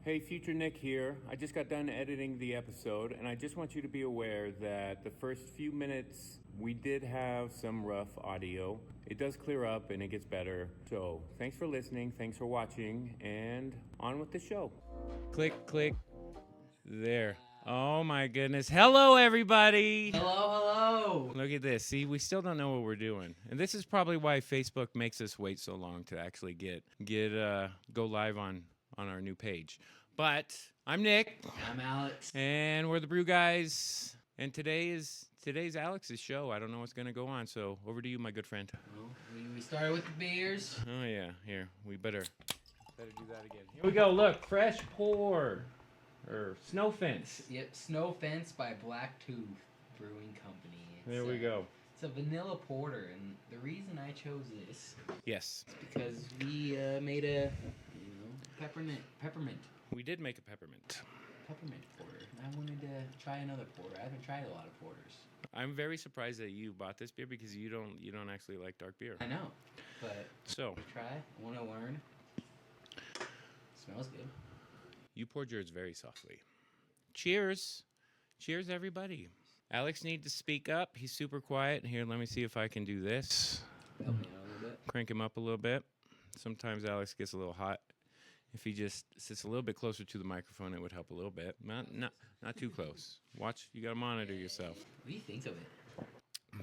Hey, Future Nick here. I just got done editing the episode, and I just want you to be aware that the first few minutes we did have some rough audio. It does clear up and it gets better. So, thanks for listening, thanks for watching, and on with the show. Click, click. There. Oh my goodness. Hello, everybody. Hello. Look at this. See, we still don't know what we're doing. And this is probably why Facebook makes us wait so long to actually go live on our new page. But I'm Nick. I'm Alex. And we're the Brew guys. And today's Alex's show. I don't know what's going to go on. So over to you, my good friend. Well, we started with the beers. Oh, yeah. Here, we better do that again. Here we go. Look, fresh pour. Or Snow Fence. Yep, Snow Fence by Blacktooth Brewing Company. There we go. It's a vanilla porter, and the reason I chose this Yes. is because we made a peppermint We did make a peppermint porter. I wanted to try another porter. I haven't tried a lot of porters. I'm very surprised that you bought this beer because you don't actually like dark beer. I know, but So try. I want to learn. Smells good. you poured yours very softly. Cheers. Cheers, everybody. Alex needs to speak up. He's super quiet. Here, let me see if I can do this. Help me out a little bit. Crank him up a little bit. Sometimes Alex gets a little hot. If he just sits a little bit closer to the microphone, it would help a little bit. Not too close. Watch. You got to monitor yourself. What do you think of it?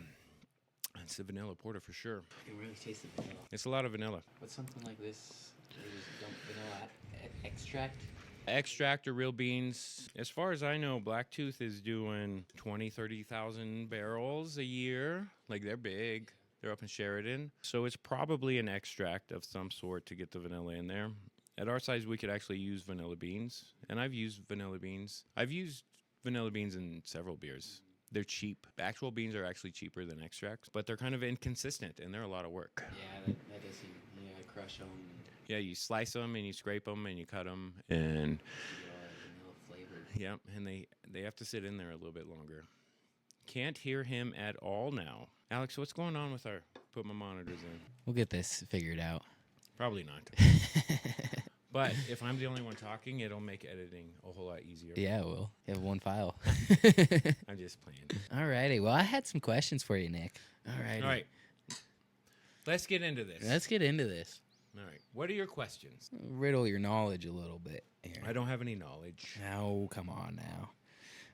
It's a vanilla porter for sure. It really tastes the vanilla. It's a lot of vanilla. But something like this, they just dump vanilla extract. Extract or real beans. As far as I know, Blacktooth is doing 20, 30,000 barrels a year. Like, they're big. They're up in Sheridan. So it's probably an extract of some sort to get the vanilla in there. At our size, we could actually use vanilla beans. And I've used vanilla beans. I've used vanilla beans in several beers. They're cheap. Actual beans are actually cheaper than extracts, but they're kind of inconsistent, and they're a lot of work. Yeah, that does seem. Yeah, I crush them. Yeah, you slice them, and you scrape them, and you cut them, and You get all that vanilla flavor. yep, and they have to sit in there a little bit longer. Can't hear him at all now. Alex, what's going on with our put my monitors in? We'll get this figured out. Probably not. But if I'm the only one talking, it'll make editing a whole lot easier. Yeah, we'll have one file. I'm just playing. Alrighty, well, I had some questions for you, Nick. Alrighty. All right. Let's get into this. Let's get into this. All right. What are your questions? Riddle your knowledge a little bit here. I don't have any knowledge. Oh, come on now.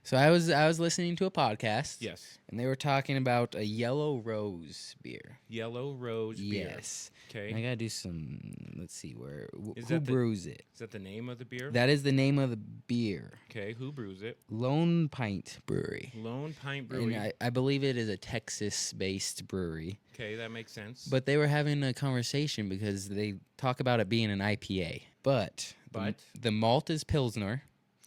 So I was listening to a podcast. Yes. And they were talking about a yellow rose beer. Yellow Rose beer. Yes. Okay. I gotta do some. Let's see where. Is Who that the- brews it? Is that the name of the beer? That is the name of the beer. Okay. Who brews it? Lone Pint Brewery. Lone Pint Brewery. And I believe it is a Texas-based brewery. Okay, that makes sense. But they were having a conversation because they talk about it being an IPA. But the malt is Pilsner,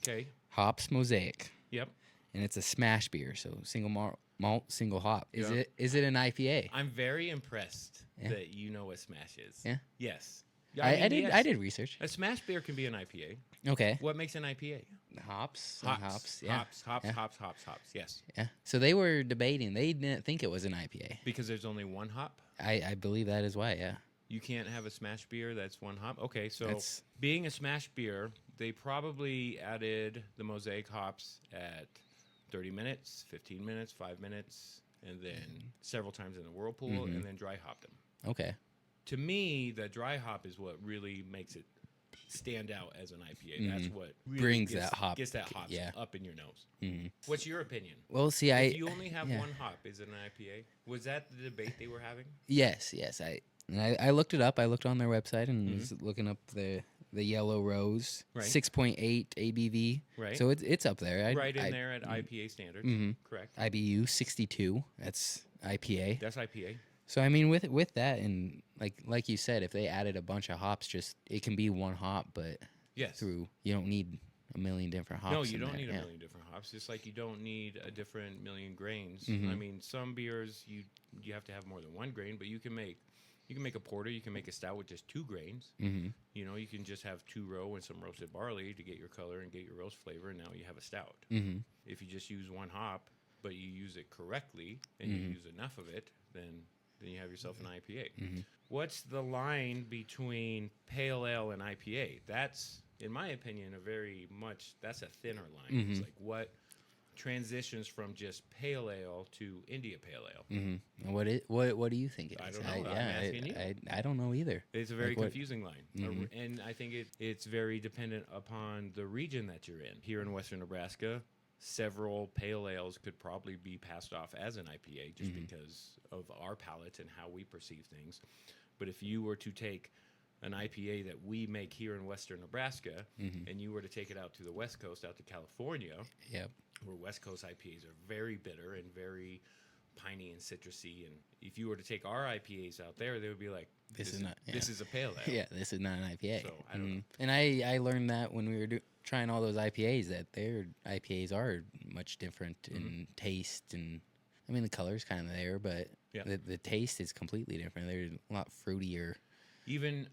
Okay. hops Mosaic, Yep. and it's a smash beer, so single malt, single hop. Is Yeah. it an IPA? I'm very impressed Yeah. that you know what Smash is. Yeah? Yes. I mean, yes. did research. A Smash beer can be an IPA. Okay. What makes an IPA? Hops. Hops. Yeah. Hops. Yeah. Hops. Yes. Yeah. So they were debating. They didn't think it was an IPA. Because there's only one hop. I believe that is why, yeah. You can't have a Smash beer that's one hop. Okay, so That's- being a Smash beer, they probably added the Mosaic hops at 30 minutes, 15 minutes, 5 minutes, and then several times in the whirlpool, and then dry hopped them. Okay. To me, the dry hop is what really makes it stand out as an IPA. That's what really Brings that hop, gets that hop yeah. up in your nose. Mhm. What's your opinion? Well, see, If you only have yeah. one hop, is it an IPA? Was that the debate they were having? Yes. I looked it up. I looked on their website and was looking up the Yellow Rose, Right. 6.8 ABV. Right. So it's up there. Right in there at IPA standards. Correct. IBU 62. That's IPA. That's IPA. So I mean, with that and like you said, if they added a bunch of hops, just it can be one hop, but Yes. you don't need a million different hops. No, you in don't there. need a Yeah. million different hops. Just like you don't need a different million grains. Mm-hmm. I mean, some beers you have to have more than one grain, but you can make a porter, you can make a stout with just 2 grains. Mm-hmm. You know, you can just have 2 row and some roasted barley to get your color and get your roast flavor, and now you have a stout. Mm-hmm. If you just use one hop, but you use it correctly and you use enough of it, then you have yourself an IPA. What's the line between pale ale and IPA? That's in my opinion, that's a thinner line. It's like what transitions from just pale ale to India pale ale. What do you think it is? I don't know. I'm asking you. I don't know either. It's a very confusing line. And I think it's very dependent upon the region that you're in. Here in Western Nebraska, several pale ales could probably be passed off as an IPA just because of our palate and how we perceive things. But if you were to take an IPA that we make here in Western Nebraska and you were to take it out to the West Coast, out to California, where West Coast IPAs are very bitter and very piney and citrusy, and if you were to take our IPAs out there, they would be like, this is a pale ale. Yeah, this is not an IPA. So I don't know. And I learned that when we were trying all those IPAs, that their IPAs are much different in taste, and I mean the color's kind of there, but the taste is completely different. They're a lot fruitier. Even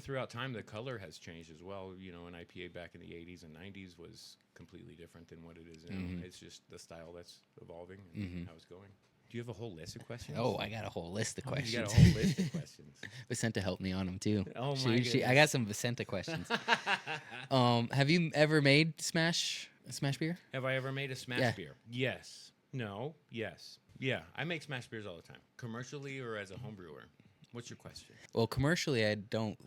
throughout time, the color has changed as well. You know, an IPA back in the 80s and 90s was completely different than what it is now. It's just the style that's evolving and how it's going. Do you have a whole list of questions? Oh, I got a whole list of questions. You got a whole list of questions. Vicenta helped me on them too. Oh my goodness. I got some Vicenta questions. Have you ever made smash beer? Have I ever made a smash beer? Yes. No. Yes. Yeah, I make smash beers all the time, commercially or as a home brewer. What's your question? Well, commercially, I don't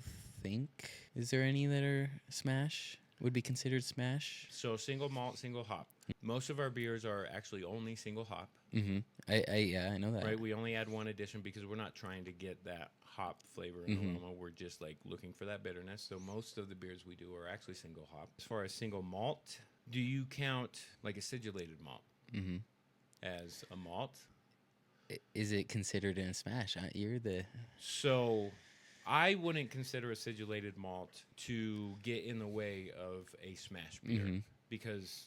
think. Is there any that are smash? Would be considered smash? So single malt, single hop. Most of our beers are actually only single hop. I know that. Right, we only add one addition because we're not trying to get that hop flavor and aroma. We're just like looking for that bitterness. So most of the beers we do are actually single hop. As far as single malt, do you count like acidulated malt as a malt? Is it considered in a smash? You're the... So I wouldn't consider acidulated malt to get in the way of a smash beer because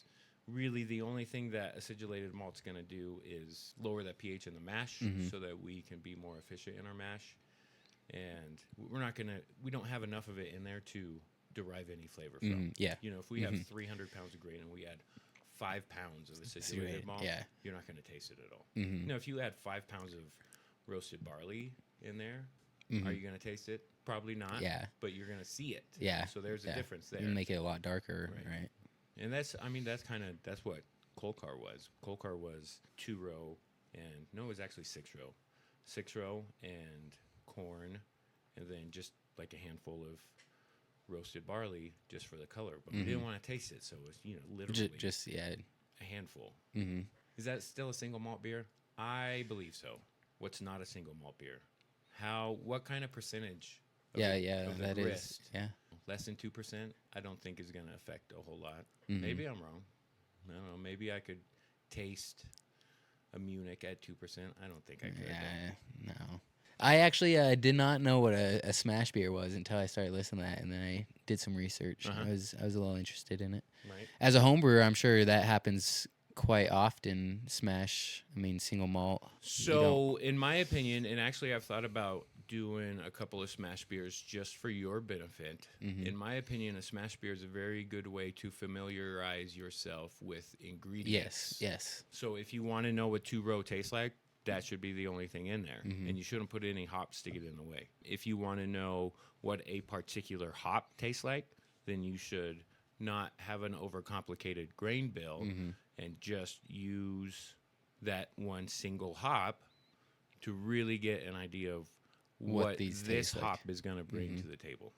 really the only thing that acidulated malt's going to do is lower that pH in the mash so that we can be more efficient in our mash. And we don't have enough of it in there to derive any flavor from. You know, if we have 300 pounds of grain and we add 5 pounds of acidulated malt, you're not going to taste it at all. Now, if you add 5 pounds of roasted barley in there, are you going to taste it? Probably not. But you're going to see it. So there's a difference there. You make it a lot darker, right? And that's what Kolkar was. Kolkar was 2-row, and no, it was actually 6-row. 6-row and corn, and then just like a handful of roasted barley just for the color, but we didn't want to taste it, so it was literally just a handful. Is that still a single malt beer? I believe so. What's not a single malt beer? What kind of percentage? Of the grist? Less than 2%. I don't think is going to affect a whole lot. Maybe I'm wrong. I don't know. Maybe I could taste a Munich at 2%. I don't think I could. No. I actually did not know what a smash beer was until I started listening to that, and then I did some research. I was a little interested in it. Right. As a home brewer, I'm sure that happens quite often. Single malt. So, in my opinion, and actually I've thought about doing a couple of smash beers just for your benefit. In my opinion, a smash beer is a very good way to familiarize yourself with ingredients. Yes. So if you want to know what 2-row tastes like, that should be the only thing in there. And you shouldn't put any hops to get in the way. If you want to know what a particular hop tastes like, then you should not have an overcomplicated grain bill and just use that one single hop to really get an idea of what this hop is going to bring to the table.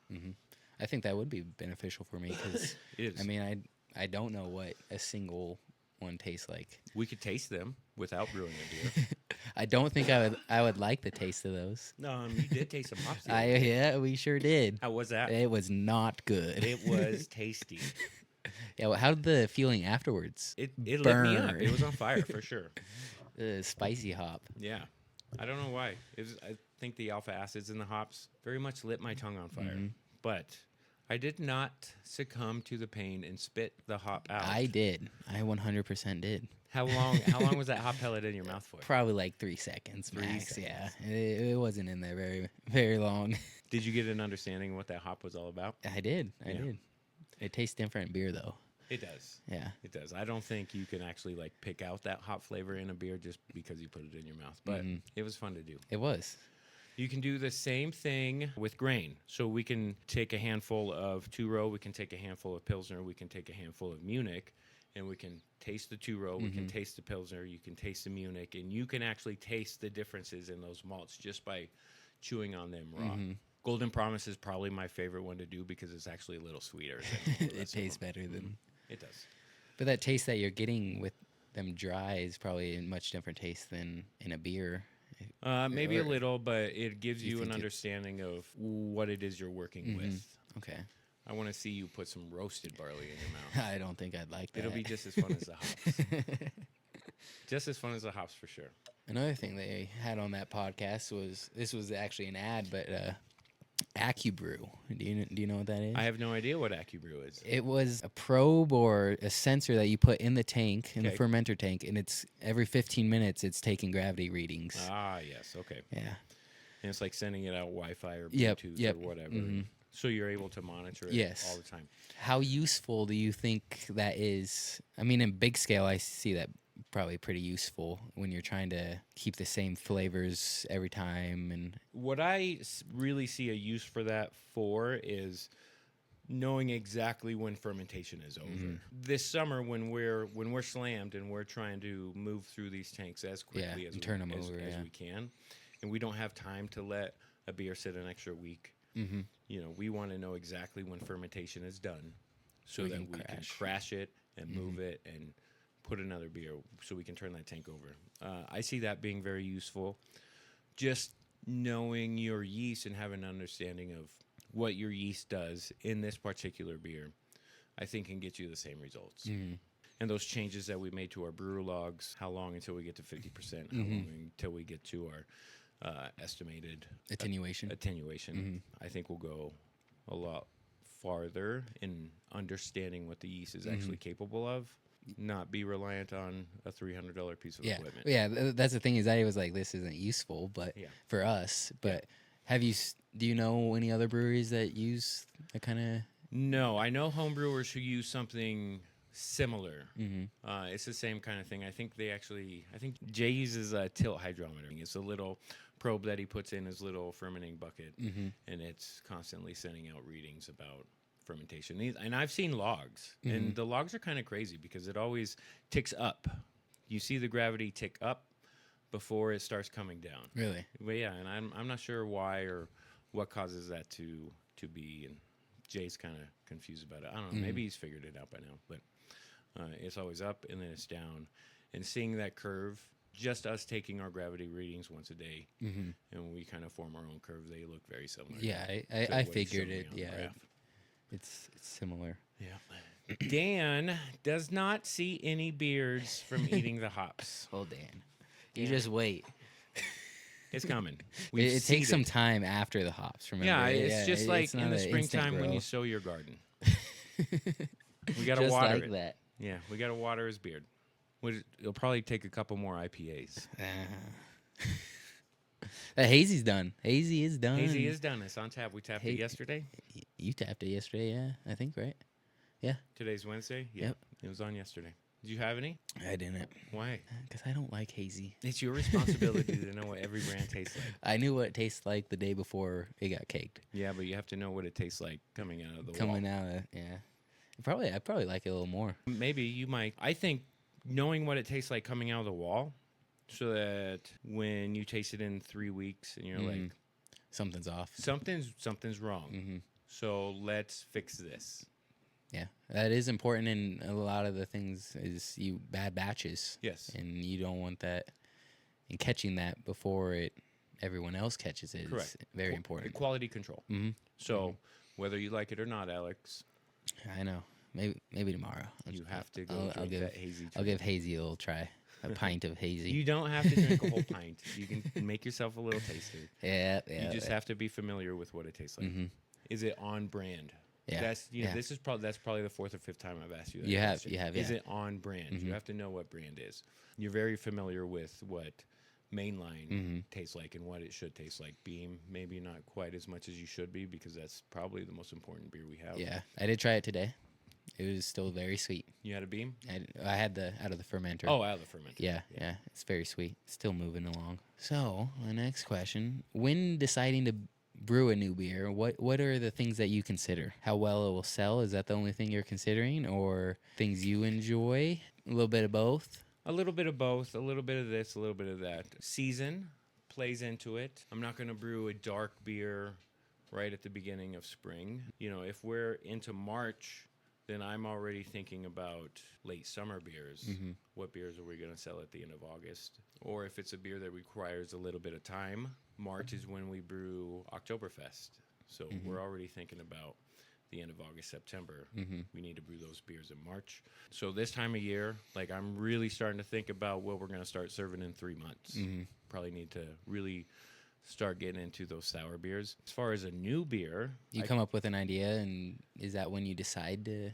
I think that would be beneficial for me because I don't know what a single one tastes like. We could taste them without brewing a beer. I don't think I would like the taste of those. No, you did taste some hops. Yeah, we sure did. How was that? It was not good. It was tasty. Yeah, well, how did the feeling afterwards? It lit me up. It was on fire for sure. Spicy hop. Yeah. I don't know why. I think the alpha acids in the hops very much lit my tongue on fire. But I did not succumb to the pain and spit the hop out. I did. I 100% did. How long was that hop pellet in your mouth for? Probably like 3 seconds max. Yeah. It wasn't in there very, very long. Did you get an understanding of what that hop was all about? I did. It tastes different in beer though. It does. Yeah. It does. I don't think you can actually pick out that hop flavor in a beer just because you put it in your mouth. But it was fun to do. It was. You can do the same thing with grain. So we can take a handful of two-row, we can take a handful of Pilsner, we can take a handful of Munich, and we can taste the two-row, we can taste the Pilsner, you can taste the Munich, and you can actually taste the differences in those malts just by chewing on them raw. Golden Promise is probably my favorite one to do because it's actually a little sweeter. It tastes better than... It does. But that taste that you're getting with them dry is probably a much different taste than in a beer. Maybe a little, but it gives you an understanding of what it is you're working with. Okay. I want to see you put some roasted barley in your mouth. I don't think I'd like that. It'll be just as fun as the hops. Just as fun as the hops for sure. Another thing they had on that podcast was, this was actually an ad, but AccuBrew. Do you know what that is? I have no idea what AccuBrew is. It was a probe or a sensor that you put in the tank, in the fermenter tank, and it's every 15 minutes it's taking gravity readings. Ah, yes. Okay. Yeah. And it's like sending it out Wi-Fi or Bluetooth or whatever. So you're able to monitor it all the time. How useful do you think that is? I mean, in big scale, I see that probably pretty useful when you're trying to keep the same flavors every time. And what I really see a use for that for is knowing exactly when fermentation is over. This summer, when we're slammed and we're trying to move through these tanks as quickly as we can, and we don't have time to let a beer sit an extra week. You know, we want to know exactly when fermentation is done, so that we can crash it and move it and put another beer, so we can turn that tank over. I see that being very useful. Just knowing your yeast and having an understanding of what your yeast does in this particular beer, I think can get you the same results. And those changes that we made to our brewer logs, how long until we get to 50%, how long until we get to our estimated attenuation. I think will go a lot farther in understanding what the yeast is actually capable of. Not be reliant on a $300 piece of equipment. Yeah, that's the thing is I was like, this isn't useful, but for us. But do you know any other breweries that use that kind of? No, I know home brewers who use something similar. It's the same kind of thing. I think Jay uses a tilt hydrometer. It's a little probe that he puts in his little fermenting bucket, and it's constantly sending out readings about fermentation. And I've seen logs, and the logs are kind of crazy because it always ticks up. You see the gravity tick up before it starts coming down. Really? But yeah, and I'm not sure why or what causes that to be. And Jay's kind of confused about it. I don't know. Maybe he's figured it out by now. But it's always up and then it's down. And seeing that curve, just us taking our gravity readings once a day, and we kind of form our own curve, they look very similar. Yeah, I figured it. Yeah, it's similar. Yeah. Dan does not see any beards from eating the hops. Oh, Dan. You just wait. It's coming. It takes some time after the hops. Remember? Yeah, it's just like in the springtime when you sow your garden. We gotta just water like it. That. Yeah, we gotta water his beard. It'll probably take a couple more IPAs. That hazy's done. Hazy is done. Hazy is done. It's on tap. We tapped it yesterday. You tapped it yesterday, yeah. I think, right? Yeah. Today's Wednesday. Yeah. Yep. It was on yesterday. Did you have any? I didn't. Why? Because I don't like hazy. It's your responsibility to know what every brand tastes like. I knew what it tastes like the day before it got caked. Yeah, but you have to know what it tastes like coming out of the wall. I probably like it a little more. Maybe you might. I think knowing what it tastes like coming out of the wall, so that when you taste it in 3 weeks and you're like, something's off. Something's wrong. So let's fix this. Yeah, that is important in a lot of the things is bad batches. Yes. And you don't want that, and catching that before everyone else catches it is very important. Quality control. So whether you like it or not, Alex. I know. Maybe tomorrow. You have to go drink that hazy. I'll give hazy a little try. A pint of hazy. You don't have to drink a whole pint. You can make yourself a little taster. Yeah. You just have to be familiar with what it tastes like. Is it on brand? Yeah. That's probably the fourth or fifth time I've asked you that. You have. Is it on brand? You have to know what brand is. You're very familiar with what mainline tastes like and what it should taste like. Beam, maybe not quite as much as you should be, because that's probably the most important beer we have. Yeah, I did try it today. It was still very sweet. You had a beam? I had the out of the fermenter. Oh, out of the fermenter. Yeah. It's very sweet. Still moving along. So, the next question. When deciding to brew a new beer, what are the things that you consider? How well it will sell? Is that the only thing you're considering? Or things you enjoy? A little bit of both? A little bit of both. A little bit of this, a little bit of that. Season plays into it. I'm not going to brew a dark beer right at the beginning of spring. You know, if we're into March, then I'm already thinking about late summer beers. Mm-hmm. What beers are we going to sell at the end of August? Or if it's a beer that requires a little bit of time, March is when we brew Oktoberfest. So we're already thinking about the end of August, September. We need to brew those beers in March. So this time of year, like I'm really starting to think about what we're going to start serving in 3 months. Probably need to really start getting into those sour beers. As far as a new beer, You come up with an idea, and is that when you decide to?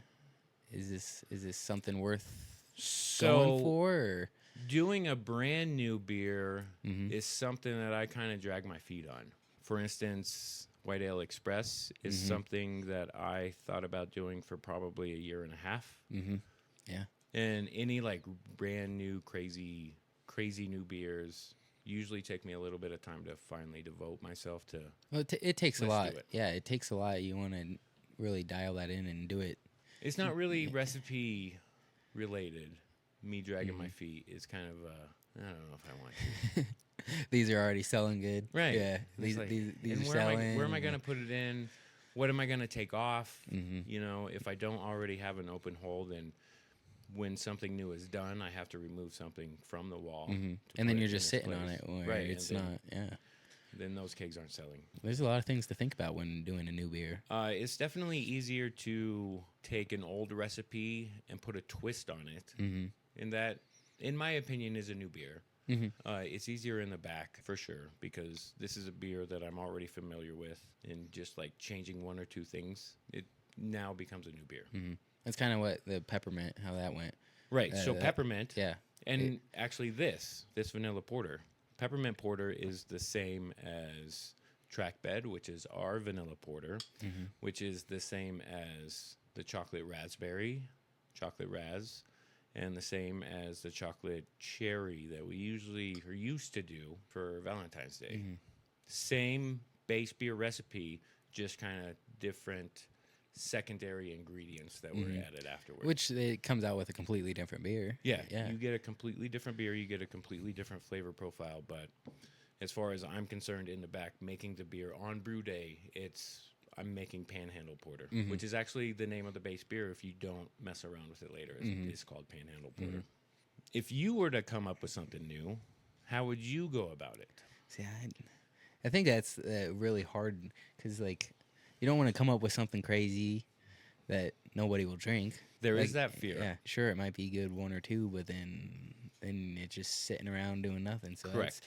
Is this something worth going for? Or? Doing a brand new beer is something that I kind of drag my feet on. For instance, White Ale Express is something that I thought about doing for probably a year and a half. Yeah. And any like brand new crazy new beers usually take me a little bit of time to finally devote myself to. Well, it takes a Let's lot. do it. Yeah, it takes a lot. You want to really dial that in and do it. It's not really recipe related. Me dragging my feet is kind of I don't know if I want to. These are already selling good. Right. Yeah. It's These like, are and selling. where am I going to put it in? What am I going to take off? You know, if I don't already have an open hole, then when something new is done, I have to remove something from the wall. And then you're just sitting on it. Right. It's not. Yeah. Then those kegs aren't selling. There's a lot of things to think about when doing a new beer. It's definitely easier to take an old recipe and put a twist on it. And that, in my opinion, is a new beer. It's easier in the back for sure, because this is a beer that I'm already familiar with, and just like changing one or two things, it now becomes a new beer. That's kind of what the peppermint, how that went. Right. So peppermint. Yeah. And actually this vanilla porter. Peppermint porter is the same as Track Bed, which is our vanilla porter, which is the same as the chocolate raspberry, chocolate raz, and the same as the chocolate cherry that we usually are used to do for Valentine's Day. Same base beer recipe, just kind of different secondary ingredients that were added afterwards. Which it comes out with a completely different beer. Yeah, you get a completely different beer, you get a completely different flavor profile, but as far as I'm concerned, in the back, making the beer on brew day, I'm making Panhandle Porter, which is actually the name of the base beer. If you don't mess around with it later, it's called Panhandle Porter. If you were to come up with something new, how would you go about it? See, I think that's really hard, because like you don't want to come up with something crazy that nobody will drink. There is that fear. Yeah, sure, it might be good one or two, but then it's just sitting around doing nothing. So correct.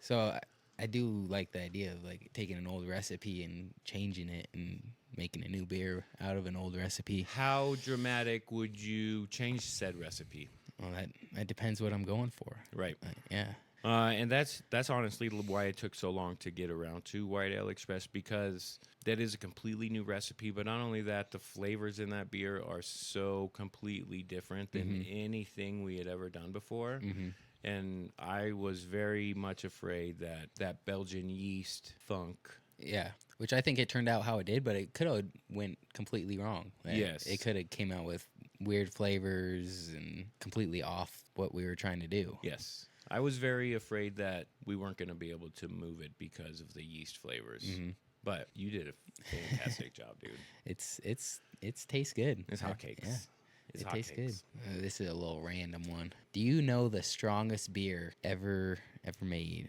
So I do like the idea of like taking an old recipe and changing it and making a new beer out of an old recipe. How dramatic would you change said recipe? Well, that depends what I'm going for. Right. Yeah. And that's honestly why it took so long to get around to White Ale Express, because that is a completely new recipe. But not only that, the flavors in that beer are so completely different than anything we had ever done before. And I was very much afraid that Belgian yeast funk. Yeah, which I think it turned out how it did, but it could have went completely wrong. Yes. It could have came out with weird flavors and completely off what we were trying to do. Yes. I was very afraid that we weren't going to be able to move it because of the yeast flavors. But you did a fantastic job, dude. It tastes good. It's hotcakes. Yeah. It tastes good. This is a little random one. Do you know the strongest beer ever made?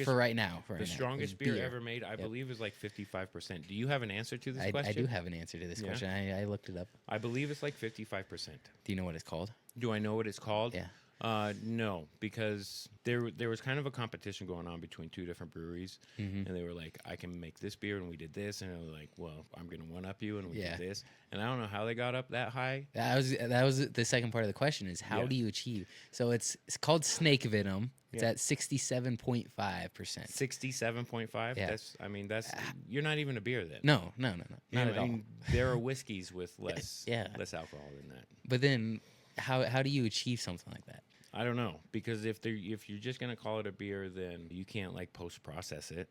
For right now. The strongest beer ever made, I believe, is like 55%. Do you have an answer to this question? I do have an answer to this question. I looked it up. I believe it's like 55%. Do you know what it's called? Do I know what it's called? Yeah. No, because there was kind of a competition going on between two different breweries, and they were like, I can make this beer, and we did this, and they were like, well, I'm going to one-up you, and we did this. And I don't know how they got up that high. That was the second part of the question is how do you achieve? So it's called snake venom. It's at 67.5%. 67.5? Yeah. That's you're not even a beer then. No. Not at all. There are whiskeys with less alcohol than that. But then how do you achieve something like that? I don't know, because if you're just gonna call it a beer, then you can't like post process it.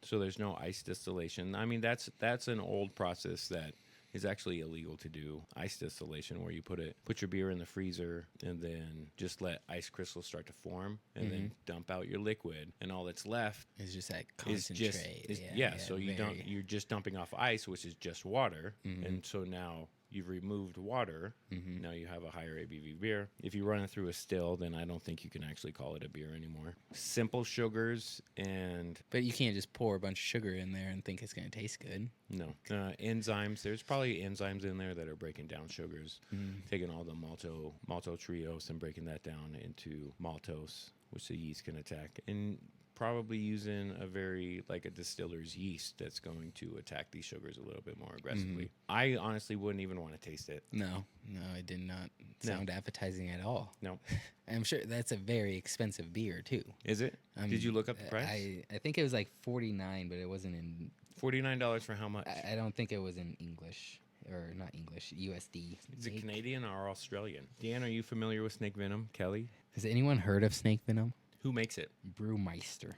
So there's no ice distillation. I mean, that's an old process that is actually illegal to do. Ice distillation, where you put your beer in the freezer and then just let ice crystals start to form, and then dump out your liquid, and all that's left It's just that concentrate. So you're just dumping off ice, which is just water, and so now you've removed water. Now you have a higher ABV beer. If you run it through a still, then I don't think you can actually call it a beer anymore. Simple sugars But you can't just pour a bunch of sugar in there and think it's going to taste good. No. Enzymes. There's probably enzymes in there that are breaking down sugars, taking all the maltodextrose and breaking that down into maltose, which the yeast can attack, and probably using a distiller's yeast that's going to attack these sugars a little bit more aggressively. I honestly wouldn't even want to taste it. No, it did not sound appetizing at all. No. I'm sure that's a very expensive beer too. Is it? Did you look up the price? I think it was like $49, but it wasn't in $49 for how much? I don't think it was in English. Or not English, USD. Is it Canadian or Australian? Dan, are you familiar with snake venom? Kelly? Has anyone heard of snake venom? Who makes it? Brewmeister.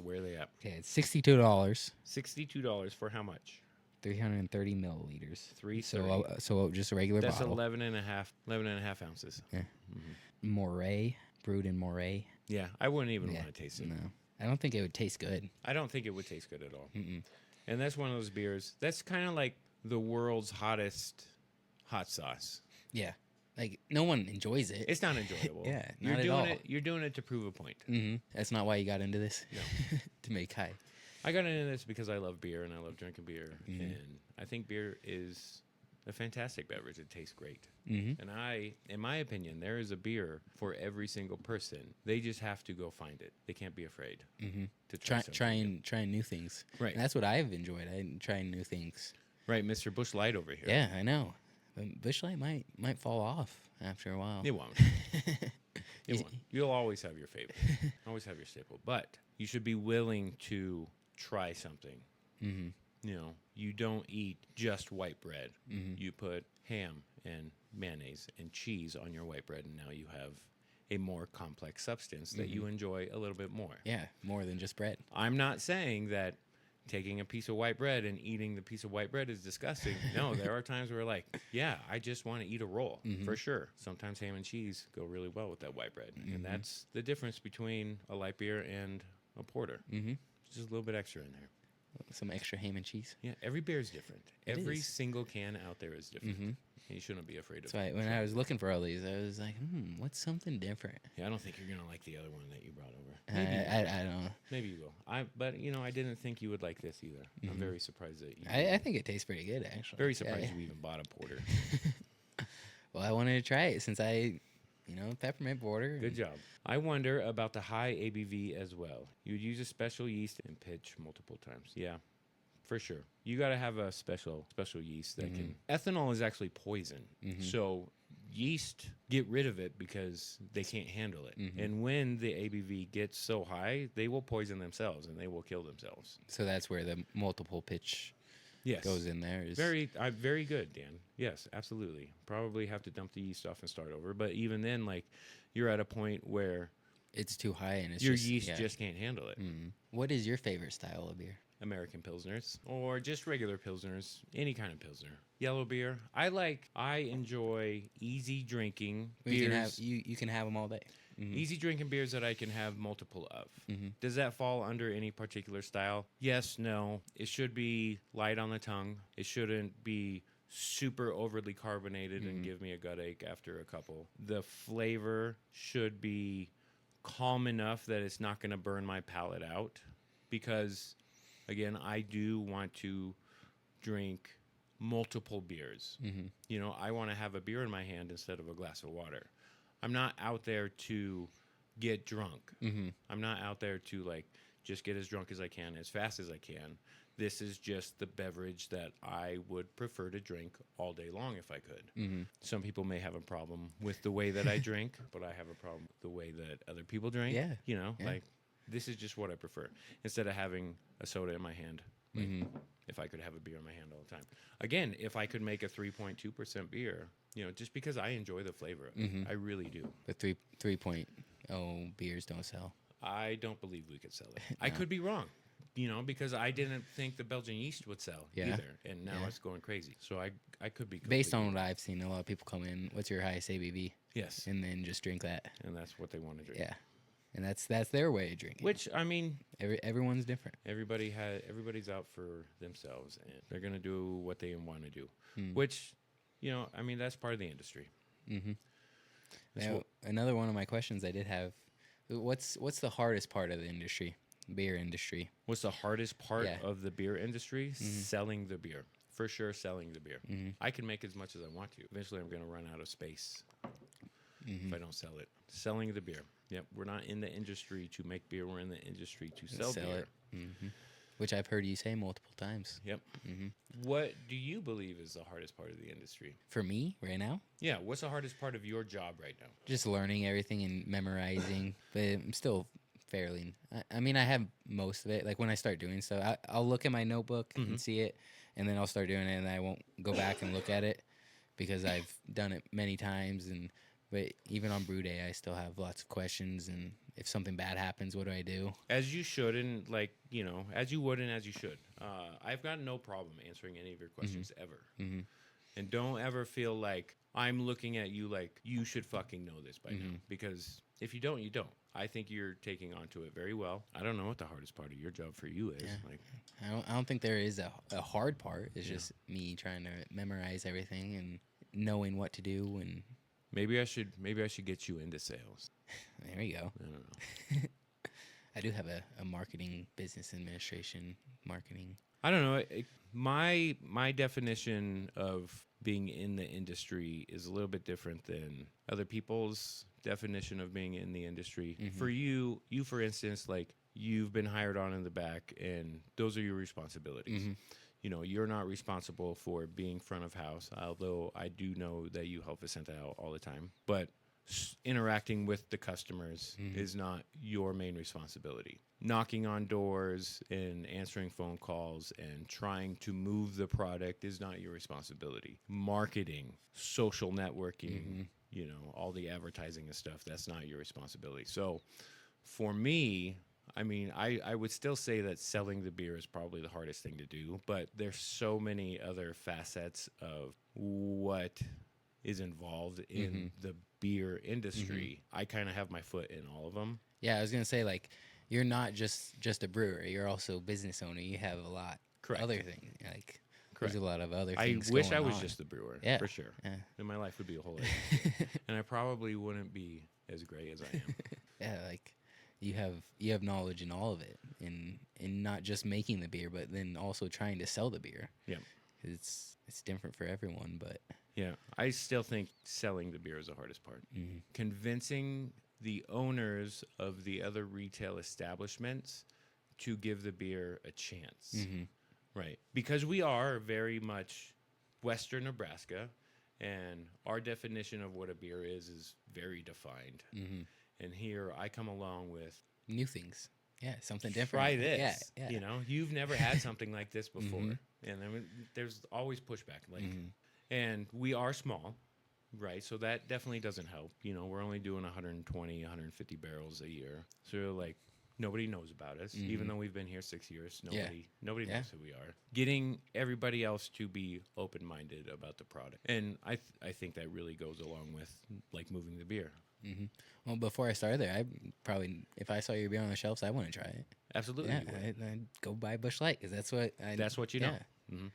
Where are they at? Okay, it's $62. $62 for how much? 330 milliliters. 330. So just a regular That's bottle. 11 and a half ounces. Yeah. Moray, brewed in Moray. Yeah, I wouldn't even want to taste it. No, I don't think it would taste good. I don't think it would taste good at all. And that's one of those beers. That's kind of like the world's hottest hot sauce. Yeah. Like, no one enjoys it. It's not enjoyable. Not at all. You're doing it to prove a point. That's not why you got into this? No. To make high. I got into this because I love beer and I love drinking beer. And I think beer is a fantastic beverage. It tastes great. And in my opinion, there is a beer for every single person. They just have to go find it. They can't be afraid to trying new things. Right. And that's what I've enjoyed. I'm trying new things. Right, Mr. Busch Light over here. Yeah, I know. But Busch Light might fall off after a while. It won't. It won't. You'll always have your favorite. Always have your staple. But you should be willing to try something. You know, you don't eat just white bread. You put ham and mayonnaise and cheese on your white bread, and now you have a more complex substance that you enjoy a little bit more. Yeah, more than just bread. I'm not saying that taking a piece of white bread and eating the piece of white bread is disgusting. No, there are times where I just want to eat a roll, for sure. Sometimes ham and cheese go really well with that white bread. And that's the difference between a light beer and a porter. Just a little bit extra in there. Some extra ham and cheese. Yeah, every beer is different. Every single can out there is different. You shouldn't be afraid of it. That's why when I was looking for all these, I was like, what's something different? Yeah, I don't think you're going to like the other one that you brought over. I don't know. Maybe you will. But, I didn't think you would like this either. I'm very surprised that you... I think it tastes pretty good, actually. Very surprised you even bought a porter. Well, I wanted to try it since peppermint porter. Good job. I wonder about the high ABV as well. You would use a special yeast and pitch multiple times. Yeah, for sure. You got to have a special yeast that can... Ethanol is actually poison. So yeast get rid of it because they can't handle it. And when the ABV gets so high, they will poison themselves and they will kill themselves. So that's where the multiple pitch goes in there. Very good, Dan. Yes, absolutely. Probably have to dump the yeast off and start over. But even then, you're at a point where it's too high and it's your yeast just can't handle it. What is your favorite style of beer? American Pilsners or just regular Pilsners, any kind of Pilsner. Yellow beer. I enjoy easy drinking beers. You can have them all day. Easy drinking beers that I can have multiple of. Does that fall under any particular style? Yes, no. It should be light on the tongue. It shouldn't be super overly carbonated and give me a gut ache after a couple. The flavor should be calm enough that it's not going to burn my palate out because, again, I do want to drink multiple beers. I want to have a beer in my hand instead of a glass of water. I'm not out there to get drunk. Mm-hmm. I'm not out there to like just get as drunk as I can, as fast as I can. This is just the beverage that I would prefer to drink all day long if I could. Mm-hmm. Some people may have a problem with the way that I drink, but I have a problem with the way that other people drink. Yeah. You know, Yeah. like this is just what I prefer. Instead of having a soda in my hand, like, Mm-hmm. if I could have a beer in my hand all the time. Again, if I could make a 3.2% beer, you know, just because I enjoy the flavor of it. I really do. The 3.0 beers don't sell. I don't believe we could sell it. I could be wrong. You know, because I didn't think the Belgian yeast would sell either, and now it's going crazy. So I could be Based on completely what I've seen, a lot of people come in, what's your highest ABV? yes, And then just drink that. and that's what they want to drink. Yeah. And that's their way of drinking. Which I mean, Everyone's different. everybody's out for themselves, and they're gonna do what they want to do. Which, you know, I mean, that's part of the industry. Mm-hmm. That's Now, what- another one of my questions I did have, what's the hardest part of the industry, beer industry? What's the hardest part Yeah. of the beer industry? Selling the beer. For sure, selling the beer. I can make as much as I want to. Eventually, I'm going to run out of space if I don't sell it. Selling the beer. Yep, we're not in the industry to make beer. We're in the industry to sell beer. it. Which I've heard you say multiple times. Yep. What do you believe is the hardest part of the industry? For me, right now, Yeah, what's the hardest part of your job right now? just learning everything and memorizing, but I'm still fairly. I mean, I have most of it. Like when I start doing stuff, I'll look at my notebook and see it, and then I'll start doing it, and I won't go back and look at it because I've done it many times. But even on brew day, I still have lots of questions. And if something bad happens, what do I do? As you should, and like, you know, as you would and as you should. I've got no problem answering any of your questions ever. And don't ever feel like I'm looking at you like you should fucking know this by now. Because if you don't, you don't. I think you're taking onto it very well. I don't know what the hardest part of your job for you is. Like, I don't think there is a hard part. It's just me trying to memorize everything and knowing what to do. And maybe I should get you into sales. there you go. I don't know. I do have a marketing, business administration, marketing. I don't know. My definition of being in the industry is a little bit different than other people's definition of being in the industry. For you for instance, like you've been hired on in the back, and those are your responsibilities. You know, you're not responsible for being front of house, although I do know that you help Vicenta out all the time. But interacting with the customers is not your main responsibility. Knocking on doors and answering phone calls and trying to move the product is not your responsibility. Marketing, social networking, you know, all the advertising and stuff, that's not your responsibility. So for me, I mean, I would still say that selling the beer is probably the hardest thing to do, but there's so many other facets of what is involved in the beer industry. I kind of have my foot in all of them. Yeah, I was gonna say, like, you're not just a brewer. You're also a business owner. You have a lot other things. Like, there's a lot of other things. I wish I going was on. just the brewer, Yeah, for sure. yeah. Then my life would be a whole lot easier. And I probably wouldn't be as great as I am. Yeah, like you have knowledge in all of it, in not just making the beer, but then also trying to sell the beer. Yeah. It's different for everyone, but Yeah, I still think selling the beer is the hardest part. Convincing the owners of the other retail establishments to give the beer a chance. Right. Because we are very much Western Nebraska, and our definition of what a beer is very defined. And here I come along with new things. Yeah, something different. try this. Yeah. You know, you've never had something like this before. And I mean, there's always pushback. Like, and we are small, right? So that definitely doesn't help. You know, we're only doing 120, 150 barrels a year. So like nobody knows about us, even though we've been here 6 years. Nobody knows who we are. Getting everybody else to be open-minded about the product. And I think that really goes along with like moving the beer. Well, before I started there, I probably, if I saw your beer on the shelves, I want to try it. Absolutely. Yeah, I'd go buy Busch Light because that's what you know.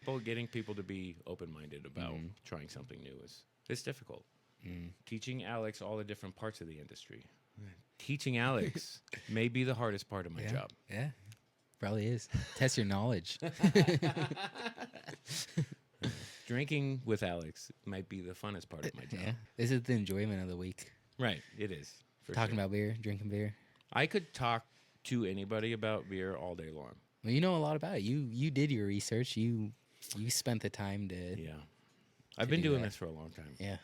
But getting people to be open-minded about trying something new is difficult. Teaching Alex all the different parts of the industry. Teaching Alex may be the hardest part of my job. Yeah, probably is. Test your knowledge. Drinking with Alex might be the funnest part of my job. Yeah, this is the enjoyment of the week. Right. It is. Talking about beer, drinking beer. I could talk to anybody about beer all day long. Well, you know a lot about it. You did your research. You spent the time to. Yeah. I've been doing this for a long time. Yeah.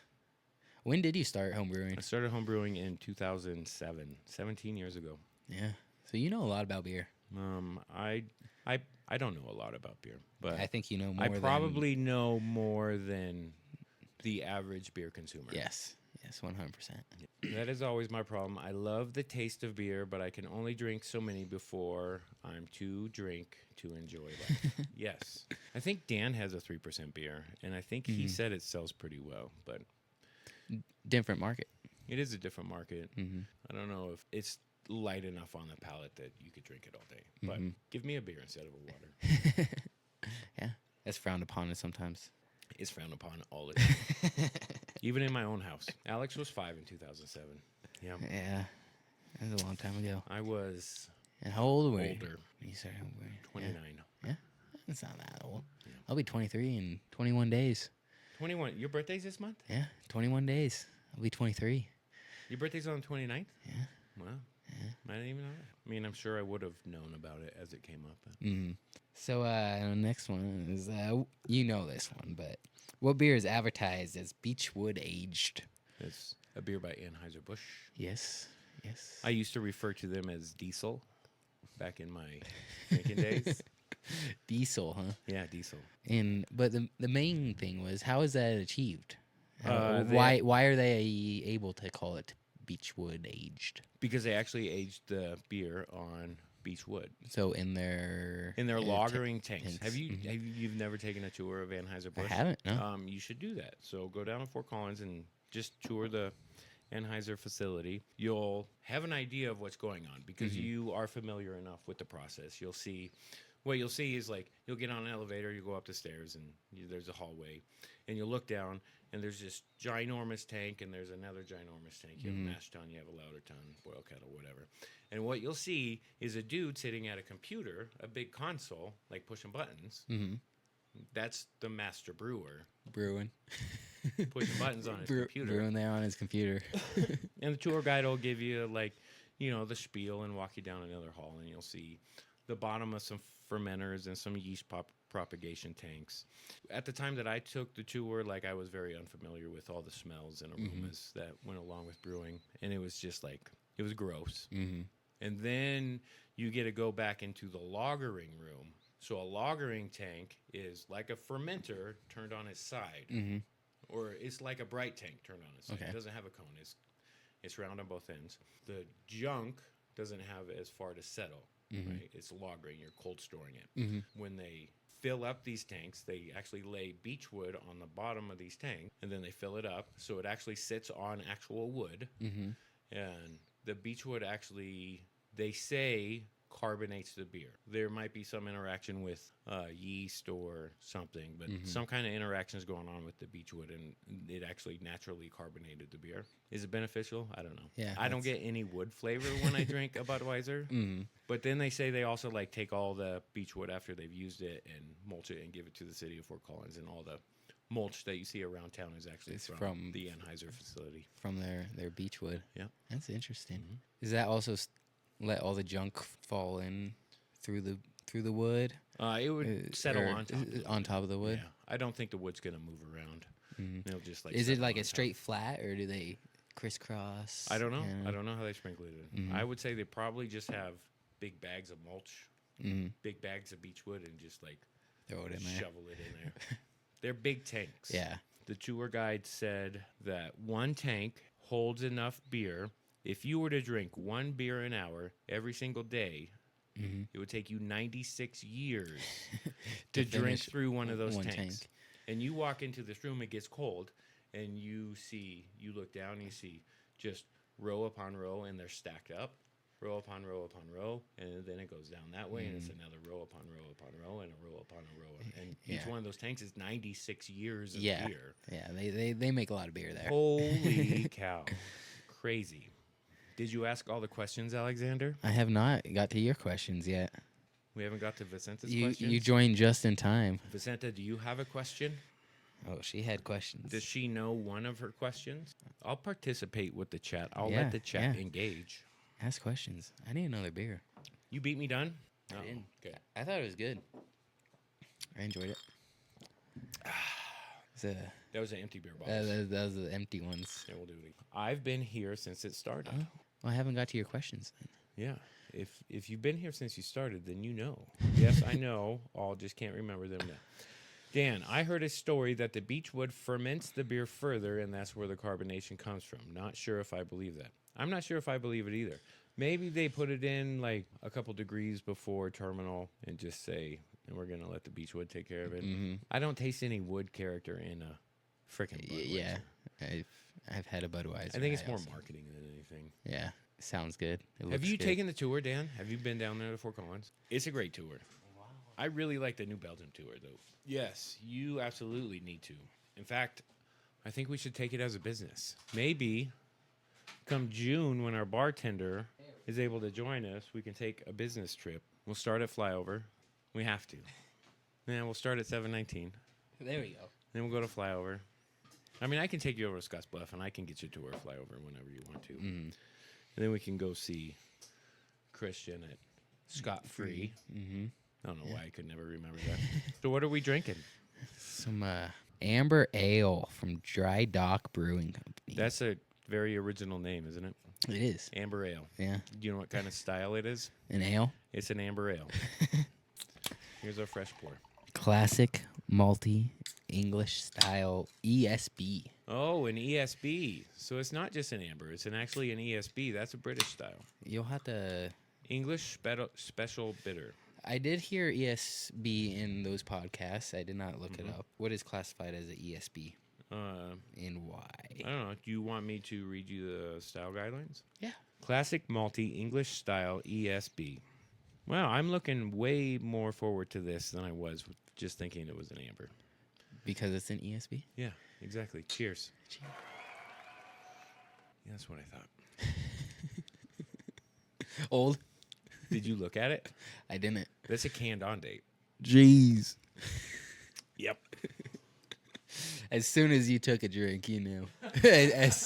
When did you start homebrewing? I started homebrewing in 2007, 17 years ago. Yeah. So you know a lot about beer. I don't know a lot about beer, but I think you know more. I probably know more than the average beer consumer. Yes, 100%. That is always my problem. I love the taste of beer, but I can only drink so many before I'm too drink to enjoy life. Yes. I think Dan has a 3% beer, and I think he said it sells pretty well, but different market. It is a different market. I don't know if it's light enough on the palate that you could drink it all day. But give me a beer instead of a water. Yeah, that's frowned upon sometimes. It's frowned upon all the time. Even in my own house. Alex was 5 in 2007. Yeah. Yeah, that was a long time ago. I was. And how old were you? Older. You started homebrewing. 29. Yeah, that's not that old. Yeah. I'll be 23 in 21 days. 21. Your birthday's this month? Yeah, 21 days. I'll be 23. Your birthday's on the 29th? Yeah. Wow. I didn't even know that. I mean, I'm sure I would have known about it as it came up. So, the next one is, you know this one, but what beer is advertised as Beechwood aged? It's a beer by Anheuser-Busch. Yes. I used to refer to them as Diesel back in my drinking days. Diesel, huh? Yeah, Diesel. But the main thing was, how is that achieved? Why are they able to call it Beechwood aged? Because they actually aged the beer on beechwood. So in their lagering tanks. Have you've never taken a tour of Anheuser-Busch? I haven't. No. You should do that. So go down to Fort Collins and just tour the Anheuser facility. You'll have an idea of what's going on because you are familiar enough with the process. What you'll see is like you'll get on an elevator, you go up the stairs, and there's a hallway, and you'll look down, and there's this ginormous tank, and there's another ginormous tank. You have a mash tun, you have a lauter tun, boil kettle, whatever. And what you'll see is a dude sitting at a computer, a big console, like pushing buttons. That's the master brewer. Brewing. Pushing buttons on his computer. Brewing there on his computer. And the tour guide will give you, like, the spiel and walk you down another hall, and you'll see the bottom of some fermenters and some yeast propagation tanks. At the time that I took the tour, like, I was very unfamiliar with all the smells and aromas that went along with brewing, and it was just like, it was gross. And then you get to go back into the lagering room. So a lagering tank is like a fermenter turned on its side, or it's like a bright tank turned on its side. It doesn't have a cone. It's round on both ends. The junk doesn't have as far to settle. Right? It's lagering. You're cold storing it. When they fill up these tanks, they actually lay beechwood on the bottom of these tanks, and then they fill it up so it actually sits on actual wood. And the beechwood actually, they say, carbonates the beer. There might be some interaction with yeast or something, but some kind of interaction is going on with the beechwood, and it actually naturally carbonated the beer. Is it beneficial? I don't know. Yeah, I don't get any wood flavor when I drink a Budweiser. But then they say they also like take all the beechwood after they've used it and mulch it and give it to the city of Fort Collins, and all the mulch that you see around town is actually from the Anheuser facility. From their beechwood. Yeah. That's interesting. Does that also let all the junk fall in through the wood? It would settle on top of the wood. Yeah, I don't think the wood's gonna move around. It'll just like. Is it like a straight flat, or do they crisscross? I don't know. I don't know how they sprinkle it. I would say they probably just have big bags of mulch, big bags of beechwood, and just like throw it in there, shovel it in there. They're big tanks. Yeah. The tour guide said that one tank holds enough beer. If you were to drink one beer an hour every single day, it would take you 96 years to drink through one of those tanks. And you walk into this room, it gets cold, and you look down, and you see just row upon row, and they're stacked up, row upon row upon row, and then it goes down that way, and it's another row upon row upon row, and a row upon a row. And each one of those tanks is 96 years of beer. Yeah, they make a lot of beer there. Holy cow. Crazy. Did you ask all the questions, Alexander? I have not got to your questions yet. We haven't got to Vicenta's questions? You joined just in time. Vicenta, do you have a question? Oh, she had questions. Does she know one of her questions? I'll participate with the chat. I'll let the chat engage. Ask questions. I need another beer. You beat me done? I didn't. Okay. I thought it was good. I enjoyed it. That was an empty beer bottle. That was the empty ones. Yeah, we'll do it. I've been here since it started. Oh, well, I haven't got to your questions then. Yeah. If you've been here since you started, then you know. Yes, I know. All just can't remember them now. Dan, I heard a story that the beechwood ferments the beer further, and that's where the carbonation comes from. Not sure if I believe that. I'm not sure if I believe it either. Maybe they put it in like a couple degrees before terminal and just say, and we're going to let the beechwood take care of it. Mm-hmm. I don't taste any wood character in a frickin' Budweiser. Yeah, I've had a Budweiser. I think it's more marketing than anything. Yeah, sounds good. Have you taken the tour, Dan? Have you been down there to Fort Collins? It's a great tour. Wow. I really like the New Belgium tour, though. Yes, you absolutely need to. In fact, I think we should take it as a business. Maybe come June, when our bartender is able to join us, we can take a business trip. We'll start at Flyover. We have to. Then we'll start at 719. There we go. Then we'll go to Flyover. I mean, I can take you over to Scottsbluff, and I can get you to our Flyover whenever you want to. Mm-hmm. And then we can go see Christian at Scott Free. Mm-hmm. I don't know why I could never remember that. So what are we drinking? Some amber ale from Dry Dock Brewing Company. That's a very original name, isn't it? It is. Amber ale. Yeah. Do you know what kind of style it is? An ale? It's an amber ale. Here's our fresh pour. Classic malty English style ESB. Oh, an ESB. So it's not just an amber. It's actually an ESB. That's a British style. You'll have to... English special bitter. I did hear ESB in those podcasts. I did not look it up. What is classified as an ESB? And why? I don't know. Do you want me to read you the style guidelines? Yeah. Classic malty English style ESB. Well, I'm looking way more forward to this than I was just thinking it was an amber. Because it's an ESB? Yeah, exactly. Cheers. Yeah, that's what I thought. Old? Did you look at it? I didn't. That's a canned on date. Jeez. Yep. As soon as you took a drink, you knew. as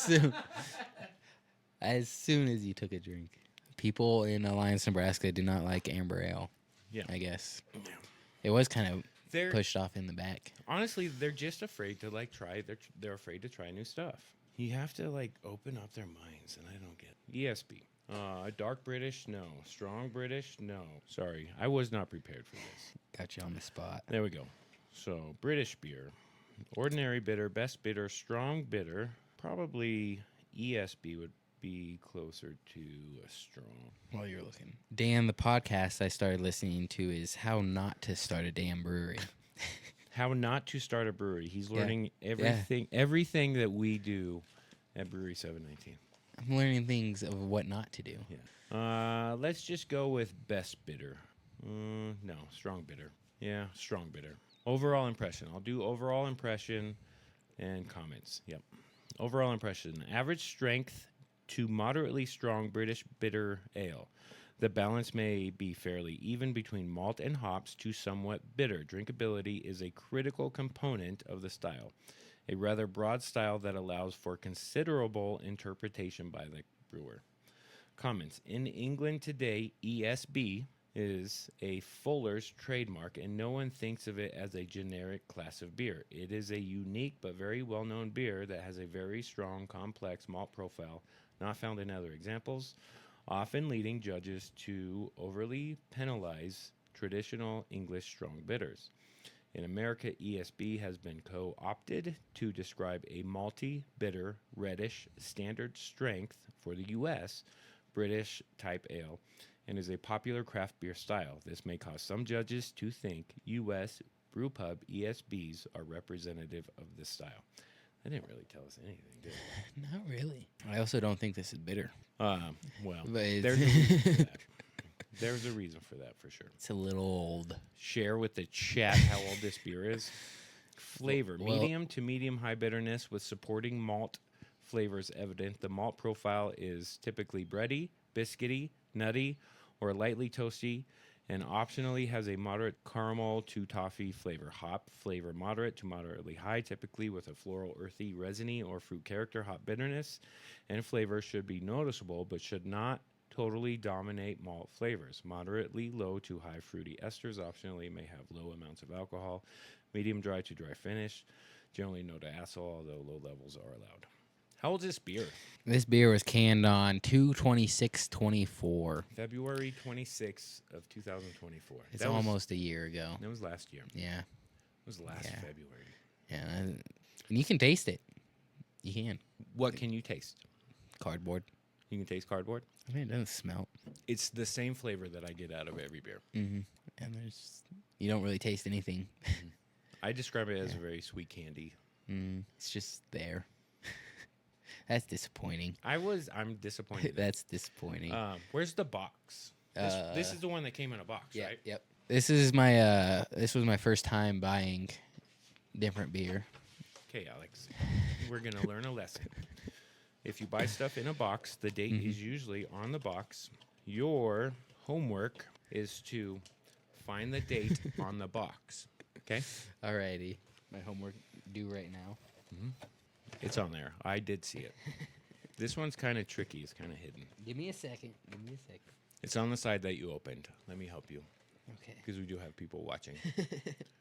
soon as you took a drink. People in Alliance, Nebraska do not like amber ale. Yeah. I guess. Yeah. It was kind of pushed off in the back. Honestly, they're just afraid to try. They're afraid to try new stuff. You have to open up their minds, and I don't get ESB. Dark British, no. Strong British, no. Sorry, I was not prepared for this. Got you on the spot. There we go. So, British beer. Ordinary bitter, best bitter, strong bitter. Probably ESB would be closer to a strong. While you're looking. Dan, the podcast I started listening to is How Not to Start a Damn Brewery. How not to start a brewery. He's learning everything that we do at Brewery 719. I'm learning things of what not to do. Yeah. Let's just go with best bitter. No, strong bitter. Yeah, strong bitter. Overall impression. I'll do overall impression and comments. Yep. Overall impression. Average strength to moderately strong British bitter ale. The balance may be fairly even between malt and hops to somewhat bitter. Drinkability is a critical component of the style. A rather broad style that allows for considerable interpretation by the brewer. Comments. In England today, ESB is a fuller's trademark, and no one thinks of it as a generic class of beer. It is a unique but very well-known beer that has a very strong, complex malt profile, not found in other examples, often leading judges to overly penalize traditional English strong bitters. In America, ESB has been co-opted to describe a malty, bitter, reddish, standard strength for the U.S. British type ale and is a popular craft beer style. This may cause some judges to think U.S. brewpub ESBs are representative of this style. That didn't really tell us anything, did it? Not really. I also don't think this is bitter. Well, there's a reason for that. There's a reason for that, for sure. It's a little old. Share with the chat how old this beer is. Flavor, medium to medium high bitterness with supporting malt flavors evident. The malt profile is typically bready, biscuity, nutty, or lightly toasty, and optionally has a moderate caramel to toffee flavor. Hop flavor moderate to moderately high, typically with a floral, earthy, resiny, or fruit character. Hop bitterness and flavor should be noticeable, but should not totally dominate malt flavors. Moderately low to high fruity esters optionally may have low amounts of alcohol. Medium dry to dry finish. Generally no diacetyl, although low levels are allowed. How old is this beer? This beer was canned on 2/26/24. February 26th of 2024. It's almost a year ago. That was last year. Yeah. It was last February. Yeah. And you can taste it. You can. What can you taste? Cardboard. You can taste cardboard? I mean, it doesn't smell. It's the same flavor that I get out of every beer. Mm-hmm. And you don't really taste anything. I describe it as a very sweet candy. It's just there. That's disappointing. I'm disappointed. That's disappointing. Where's the box? This is the one that came in a box, right? Yep. This was my first time buying different beer. Okay, Alex. We're going to learn a lesson. If you buy stuff in a box, the date is usually on the box. Your homework is to find the date on the box. Okay? Alrighty. My homework due right now. It's on there. I did see it. This one's kind of tricky. It's kind of hidden. Give me a second. It's on the side that you opened. Let me help you. Okay. Because we do have people watching.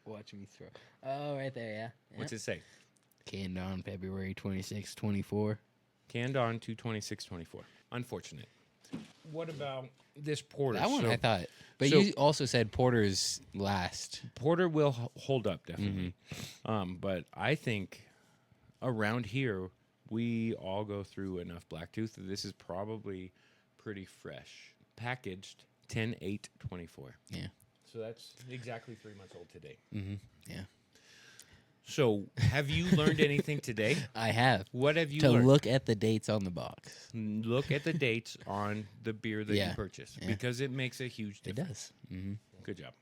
Watch me throw. Oh, right there, yeah. What's it say? Canned on February 26, 24. Canned on 2/26/24. Unfortunate. What about this porter? That one I thought. But you also said porter's last. Porter will hold up, definitely. But I think around here, we all go through enough Blacktooth. This is probably pretty fresh. Packaged 10/8/24. Yeah. So that's exactly 3 months old today. Yeah. So have you learned anything today? I have. What have you to learned? look at the dates on the box. Look at the dates on the beer that you purchase because it makes a huge difference. It does. Good job.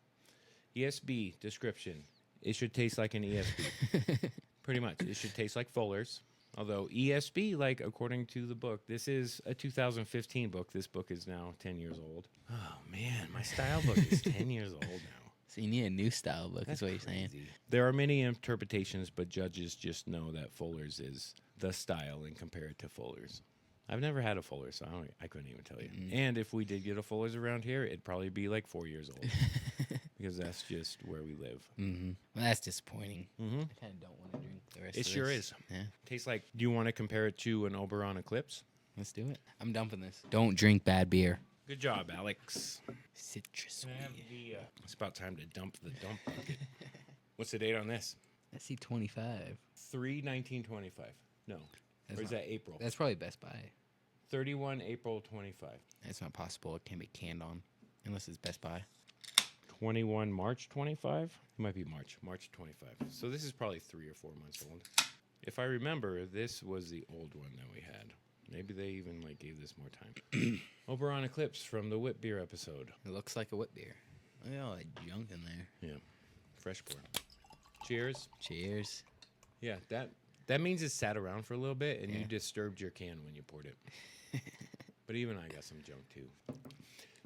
ESB description. It should taste like an ESB. Pretty much. It should taste like Fuller's. Although ESB, like according to the book, this is a 2015 book. This book is now 10 years old. Oh, man. My style book is 10 years old now. So you need a new style book, That's is what you're saying. There are many interpretations, but judges just know that Fuller's is the style and compare it to Fuller's. I've never had a Fuller's, so I couldn't even tell you. And if we did get a Fuller's around here, it'd probably be like 4 years old because that's just where we live. Well, that's disappointing. I kind of don't want to drink the rest of It this. sure is. Yeah. Tastes like, do you want to compare it to an Oberon Eclipse? Let's do it. I'm dumping this. Don't drink bad beer. Good job, Alex. Citrus. It's about time to dump the dump bucket. What's the date on this? I see 25. 3/19/25. No. Or is that April? That's probably Best Buy. 31 April 25. It's not possible. It can't be canned on unless it's Best Buy. 21 March 25? It might be March 25. So this is probably 3 or 4 months old. If I remember, this was the old one that we had. Maybe they even gave this more time. Oberon Eclipse from the Whip Beer episode. It looks like a whip beer. Look at all that junk in there. Yeah. Fresh pour. Cheers. Cheers. Yeah, that means it sat around for a little bit and you disturbed your can when you poured it. But even I got some junk too.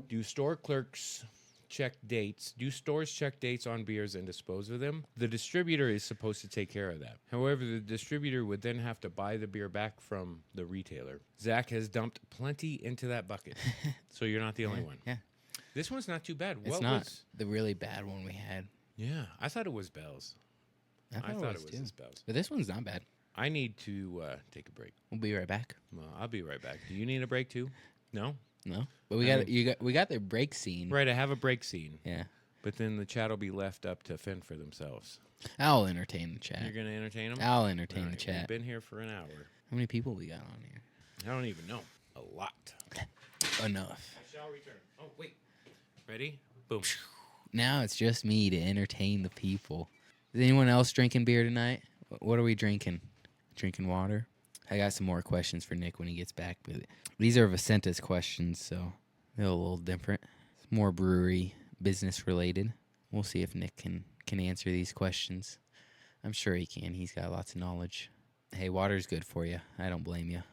Do store clerks check dates? Do stores check dates on beers and dispose of them? The distributor is supposed to take care of that. However, the distributor would then have to buy the beer back from the retailer. Zach has dumped plenty into that bucket. So you're not the only one. Yeah. This one's not too bad. It's not the really bad one we had. Yeah, I thought it was Bell's. I thought it was his Bell's. But this one's not bad. I need to take a break. We'll be right back. Well, I'll be right back. Do you need a break too? No? No. But we got the break scene. Right, I have a break scene. Yeah. But then the chat will be left up to fend for themselves. I'll entertain the chat. You're going to entertain them? I'll entertain the chat. We've been here for an hour. How many people we got on here? I don't even know. A lot. Enough. I shall return. Oh, wait. Ready? Boom. Now it's just me to entertain the people. Is anyone else drinking beer tonight? What are we drinking? Drinking water? I got some more questions for Nick when he gets back. But these are Vicenta's questions, so they're a little different. It's more brewery business related. We'll see if Nick can answer these questions. I'm sure he can. He's got lots of knowledge. Hey, water's good for you. I don't blame you.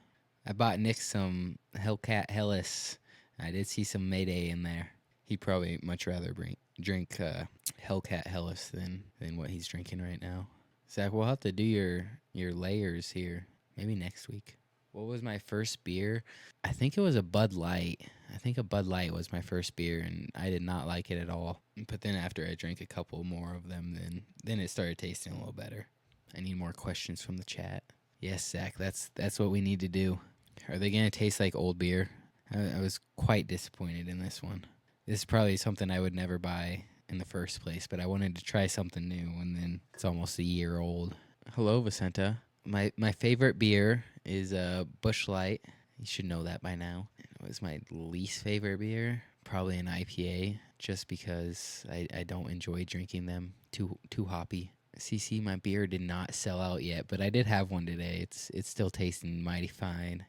I bought Nick some Hellcat Hellas. I did see some Mayday in there. He'd probably much rather drink Hellcat Hellas than what he's drinking right now. Zach, we'll have to do your layers here maybe next week. What was my first beer? I think it was a Bud Light. I think a Bud Light was my first beer, and I did not like it at all. But then after I drank a couple more of them, then it started tasting a little better. I need more questions from the chat. Yes, Zach, that's what we need to do. Are they going to taste like old beer? I was quite disappointed in this one. This is probably something I would never buy in the first place, but I wanted to try something new, and then it's almost a year old. Hello, Vicenta. My favorite beer is Busch Light. You should know that by now. It was my least favorite beer, probably an IPA, just because I don't enjoy drinking them. Too hoppy. CC, my beer did not sell out yet, but I did have one today. It's still tasting mighty fine.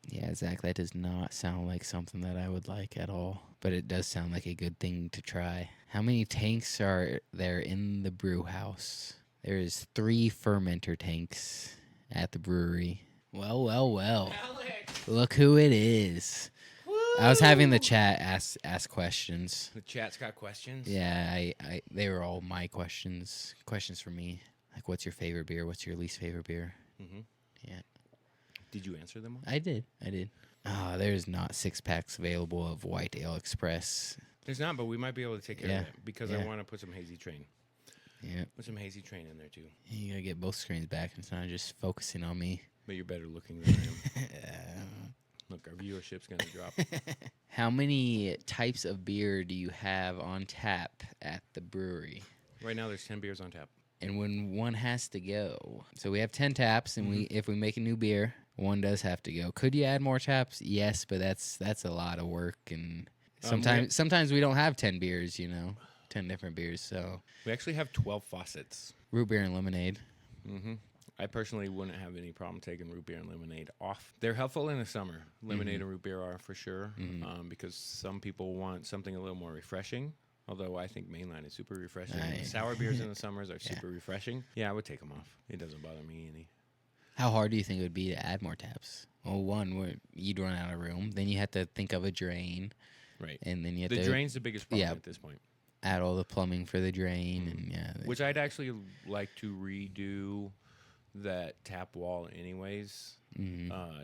Yeah, Zach, that does not sound like something that I would like at all, but it does sound like a good thing to try. How many tanks are there in the brew house? There is 3 fermenter tanks at the brewery. Well. Alex. Look who it is. Woo! I was having the chat ask questions. The chat's got questions? Yeah, they were all my questions. Questions for me. Like, what's your favorite beer? What's your least favorite beer? Mm-hmm. Yeah. Did you answer them all? I did. There's not 6-packs available of White Ale Express. There's not, but we might be able to take care of it because I want to put some Hazy Train. Yeah. Put some Hazy Train in there, too. You got to get both screens back. It's not just focusing on me. But you're better looking than I am. Look, our viewership's going to drop. How many types of beer do you have on tap at the brewery? Right now, there's 10 beers on tap. And when one has to go, so we have 10 taps, and if we make a new beer, one does have to go. Could you add more taps? Yes, but that's a lot of work, and sometimes we don't have 10 beers, 10 different beers. So we actually have 12 faucets. Root beer and lemonade. Mm-hmm. I personally wouldn't have any problem taking root beer and lemonade off. They're helpful in the summer. Lemonade and root beer are for sure, because some people want something a little more refreshing. Although I think mainline is super refreshing. Sour beers in the summers are super refreshing. Yeah, I would take them off. It doesn't bother me any. How hard do you think it would be to add more taps? Well, one, you'd run out of room. Then you have to think of a drain. Right. And then you have the drain's the biggest problem at this point. Add all the plumbing for the drain. And which I'd actually like to redo that tap wall anyways,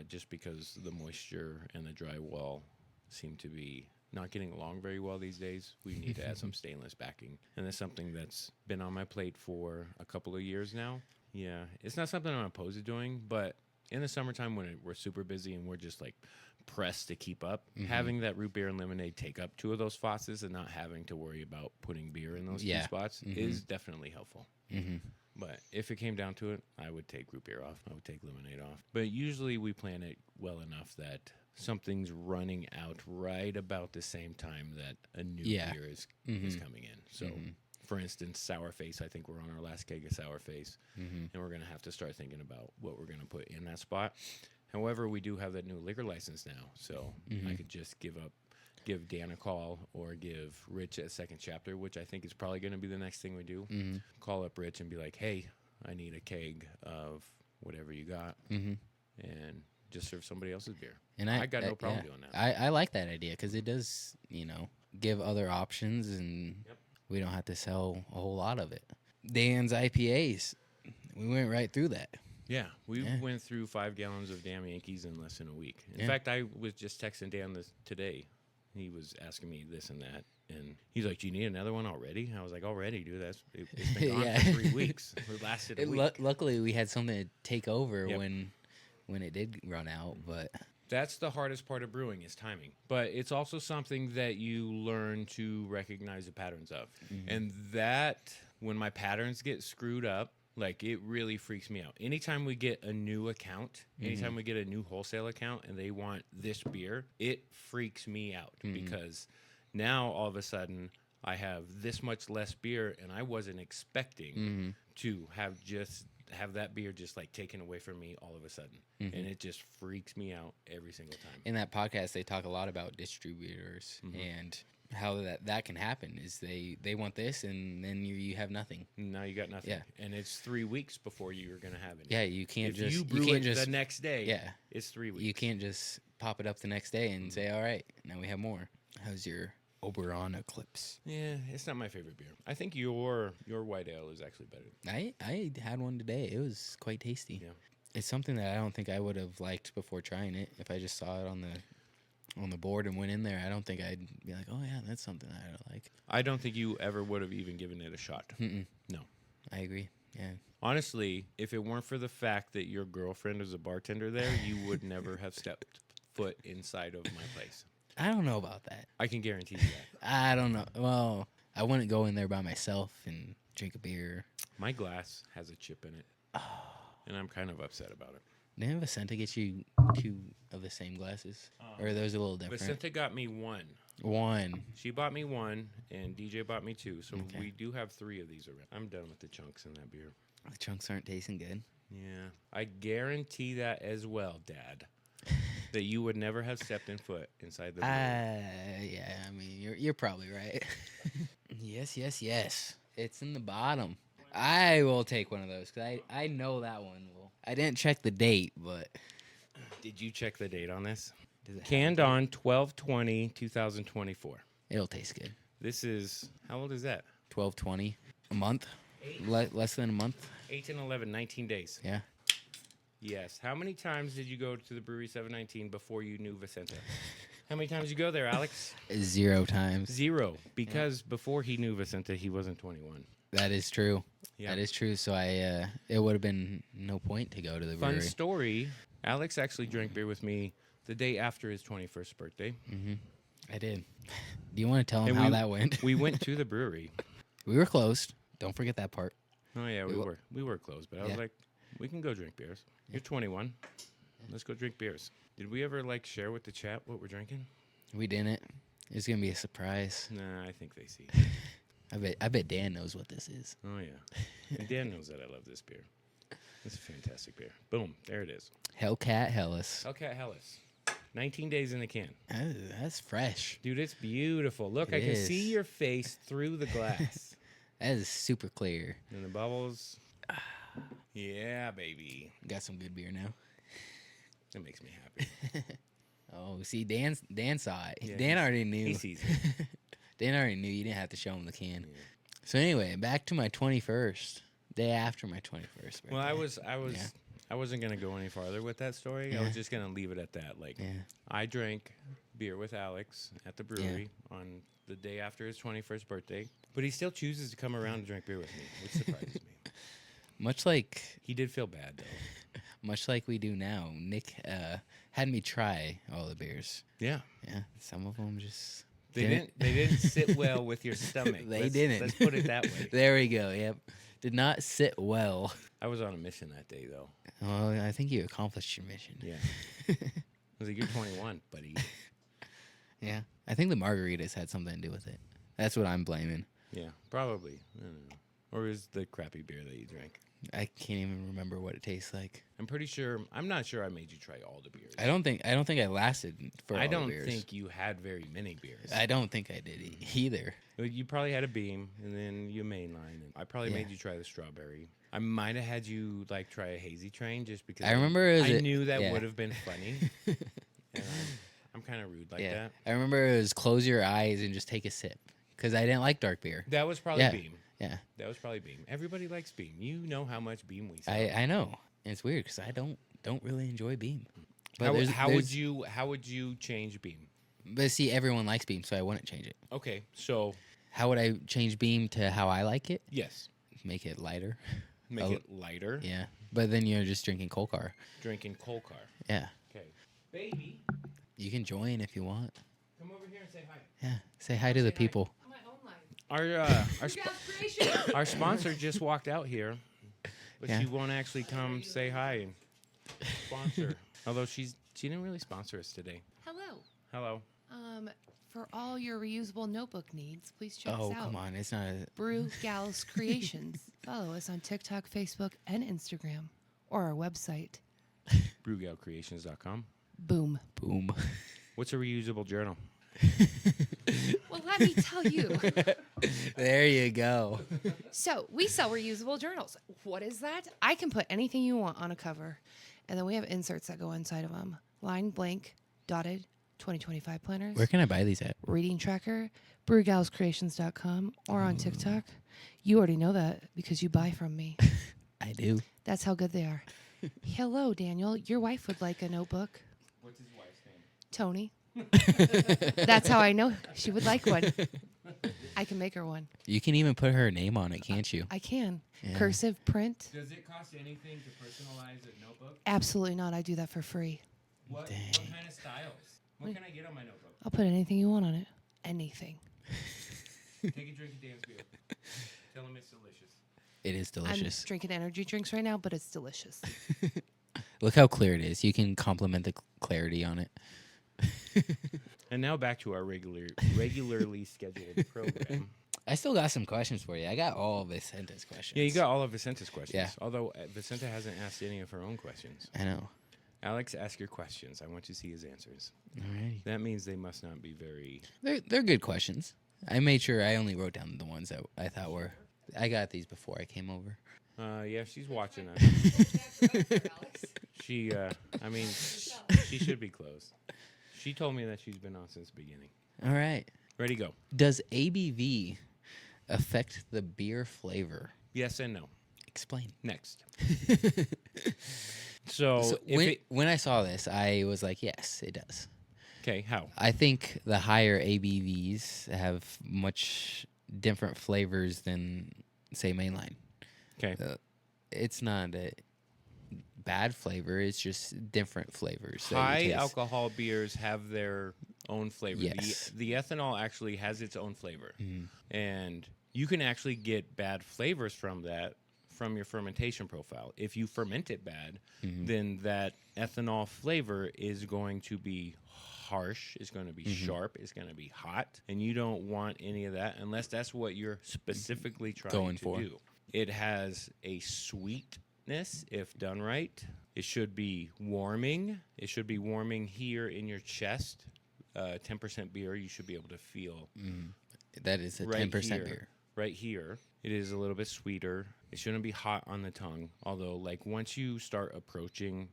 just because the moisture and the dry wall seem to be not getting along very well these days. We need to add some stainless backing. And that's something that's been on my plate for a couple of years now. Yeah, it's not something I'm opposed to doing, but in the summertime when we're super busy and we're just like pressed to keep up, having that root beer and lemonade take up 2 of those faucets and not having to worry about putting beer in those 2 spots is definitely helpful. But if it came down to it, I would take root beer off. I would take lemonade off. But usually we plan it well enough that something's running out right about the same time that a new beer is coming in. So, for instance, Sour Face, I think we're on our last keg of Sour Face, and we're going to have to start thinking about what we're going to put in that spot. However, we do have that new liquor license now, so I could just give Dan a call or give Rich a second chapter, which I think is probably going to be the next thing we do. Call up Rich and be like, hey, I need a keg of whatever you got, and just serve somebody else's beer. And I got no problem doing that. I like that idea because it does, give other options, and we don't have to sell a whole lot of it. Dan's IPAs, we went right through that. Yeah, we went through 5 gallons of Damn Yankees in less than a week. In fact, I was just texting Dan today. He was asking me this and that, and he's like, "Do you need another one already?" I was like, "Already, dude. It's been gone for 3 weeks. It lasted a week." Luckily, we had something to take over when it did run out, but that's the hardest part of brewing is timing. But it's also something that you learn to recognize the patterns of, and that when my patterns get screwed up, like, it really freaks me out. Anytime we get a new account, anytime we get a new wholesale account and they want this beer, it freaks me out because now all of a sudden I have this much less beer and I wasn't expecting to have that beer just like taken away from me all of a sudden. And it just freaks me out every single time. In that podcast, they talk a lot about distributors and how that can happen is they want this and then you have nothing. Now you got nothing. Yeah. And it's 3 weeks before you're going to have it. Yeah, you can't if you brew it the next day, it's 3 weeks. You can't just pop it up the next day and say, all right, now we have more. How's your Oberon Eclipse. Yeah, it's not my favorite beer. I think your white ale is actually better. I had one today. It was quite tasty. Yeah. It's something that I don't think I would have liked before trying it. If I just saw it on the board and went in there, I don't think I'd be like, oh yeah, that's something I like. I don't think you ever would have even given it a shot. Mm-mm. No. I agree. Yeah. Honestly, if it weren't for the fact that your girlfriend is a bartender there, you would never have stepped foot inside of my place. I don't know about that. I can guarantee you that. I don't know. Well, I wouldn't go in there by myself and drink a beer. My glass has a chip in it, and I'm kind of upset about it. Didn't Vicenta get you 2 of the same glasses? Or are those a little different? Vicenta got me 1. 1. She bought me 1, and DJ bought me 2, so Okay. we do have 3 of these around. I'm done with the chunks in that beer. The chunks aren't tasting good. Yeah, I guarantee that as well, Dad. That you would never have stepped in foot inside the brewery. Yeah, I mean, you're probably right. Yes. It's in the bottom. I will take one of those, because I know that one will. I didn't check the date, but... Did you check the date on this? Does it have Canned a date? on 12/20/2024. It'll taste good. This is, how old is that? 12/20. A month? Less than a month? 8 and 11, 19 days. Yeah. Yes. How many times did you go to the Brewery 719 before you knew Vicenta? How many times did you go there, Alex? 0 times. 0. Because before he knew Vicenta, he wasn't 21. That is true. Yeah. That is true. So it would have been no point to go to the Fun brewery. story. Alex actually drank beer with me the day after his 21st birthday. Mm-hmm. I did. Do you want to tell him And how that went? We went to the brewery. We were closed. Don't forget that part. Oh, yeah, we were closed. But I was like, we can go drink beers. You're 21. Let's go drink beers. Did we ever, share with the chat what we're drinking? We didn't. It's gonna be a surprise. Nah, I think they see. I bet Dan knows what this is. Oh, yeah. And Dan knows that I love this beer. It's a fantastic beer. Boom. There it is. Hellcat Hellas. Hellcat Hellas. 19 days in the can. That's fresh. Dude, it's beautiful. Look, It I can is. see your face through the glass. That is super clear. And the bubbles. Yeah, baby. Got some good beer now. That makes me happy. Oh, see, Dan saw it. Yeah, Dan already knew. He sees it. Dan already knew. You didn't have to show him the can. Yeah. So anyway, back to my 21st. Day after my 21st birthday. Well, I wasn't gonna go any farther with that story. I Yeah. was just gonna leave it at that. I drank beer with Alex at the brewery on the day after his 21st birthday, but he still chooses to come around and drink beer with me, which surprises me. Much like He did feel bad though. Much like we do now, Nick had me try all the beers. Yeah, Yeah, some of them just they didn't sit well with your stomach. They didn't. Let's put it that way. There we go. Yep, did not sit well. I was on a mission that day though. Well, I think you accomplished your mission. Yeah. I was like, you're 21, buddy. Yeah, I think the margaritas had something to do with it. That's what I'm blaming. Yeah, probably. I don't know. Or is the crappy beer that you drank? I can't even remember what it tastes like. I'm not sure I made you try all the beers. I don't think I lasted for all I the don't beers. think you had very many beers. I don't think I did either. You probably had a beam, and then you mainline. And I probably made you try the strawberry. I might have had you try a hazy train just because I remember it was I knew that would have been funny. And I'm kind of rude like that. I remember it was close your eyes and just take a sip because I didn't like dark beer. That was probably Beam. Yeah, That was probably Beam. Everybody likes Beam. You know how much Beam we sell. I know. And it's weird because I don't really enjoy Beam. But how would you change Beam? But see, everyone likes Beam, so I wouldn't change it. Okay, so How would I change Beam to how I like it? yes, Make it lighter. make it lighter. Yeah, but then you're just drinking Kolkar. Drinking Kolkar. Yeah, Okay, baby, you can join if you want. come over here and say hi. Yeah, say hi to the people. On my own life. Our sponsor just walked out here, but Yeah. she won't actually come say hi and sponsor. Although she didn't really sponsor us today. Hello. Hello. For all your reusable notebook needs, please check Oh, us out. come on, it's not. Brew Gals Creations. Follow us on TikTok, Facebook, and Instagram, or our website. BrewGalCreations.com. Boom. Boom. What's a reusable journal? Well, let me tell you. There you go. So we sell reusable journals. What is that? I can put anything you want on a cover, and then we have inserts that go inside of them. Line, blank, dotted, 2025 planners, Where can I buy these at? reading tracker, brewgalscreations.com, or on TikTok. You already know that because you buy from me. I do. That's how good they are. Hello, Daniel. Your wife would like a notebook. What's his wife's name? Tony. That's how I know she would like one. I can make her one. You can even put her name on it, can't you? I can. Yeah. Cursive print. Does it cost anything to personalize a notebook? Absolutely not. I do that for free. What Dang. kind of styles? What can I get on my notebook? I'll put anything you want on it. Anything. Take a drink of Dan's beer. Tell him it's delicious. It is delicious. I'm drinking energy drinks right now, but it's delicious. Look how clear it is. You can compliment the clarity on it. And now back to our regularly scheduled program. I still got some questions for you. I got all Vicenta's questions. Yeah, you got all of Vicenta's questions. Yeah. Although Vicenta hasn't asked any of her own questions. I know. Alex, ask your questions. I want to see his answers. Alrighty. That means they must not be very... They're good questions. I made sure I only wrote down the ones that I thought were... I got these before I came over. Yeah, she's watching us. She should be close. She told me that she's been on since the beginning. All right. Ready, go. Does ABV affect the beer flavor? Yes and no. Explain. Next. So when I saw this, I was like, yes, it does. Okay, how? I think the higher ABVs have much different flavors than, say, mainline. Okay. It's not a bad flavor. It's just different flavors. that you High taste. alcohol beers have their own flavor. Yes. The ethanol actually has its own flavor. Mhm. And you can actually get bad flavors from that from your fermentation profile. If you ferment it bad, then that ethanol flavor is going to be harsh, it's going to be sharp, it's going to be hot, and you don't want any of that unless that's what you're specifically trying Going to for. do. It has a sweetness if done right. It should be warming. It should be warming here in your chest. 10% beer, you should be able to feel That is a right 10% here, beer. right here. It is a little bit sweeter. It shouldn't be hot on the tongue. Although, like, once you start approaching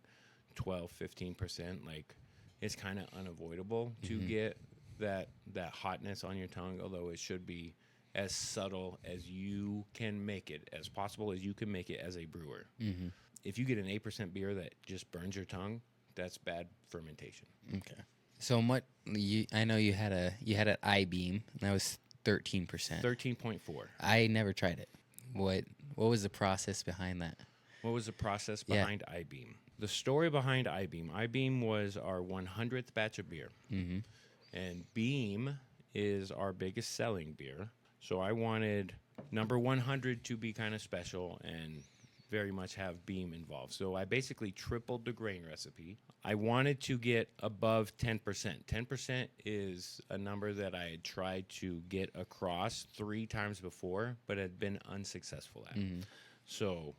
12, 15%, like, it's kind of unavoidable to get that hotness on your tongue. Although it should be as subtle as you can make it, as possible as you can make it as a brewer. If you get an 8% beer that just burns your tongue, that's bad fermentation. Okay. So I know you had an I-beam, and that was 13%. 13.4. I never tried it. What was the process behind that? What was the process behind I-beam? The story behind I-beam. I-beam was our 100th batch of beer. And Beam is our biggest selling beer. So I wanted number 100 to be kind of special and very much have Beam involved. So I basically tripled the grain recipe. I wanted to get above 10%. 10% is a number that I had tried to get across 3 times before, but had been unsuccessful at. So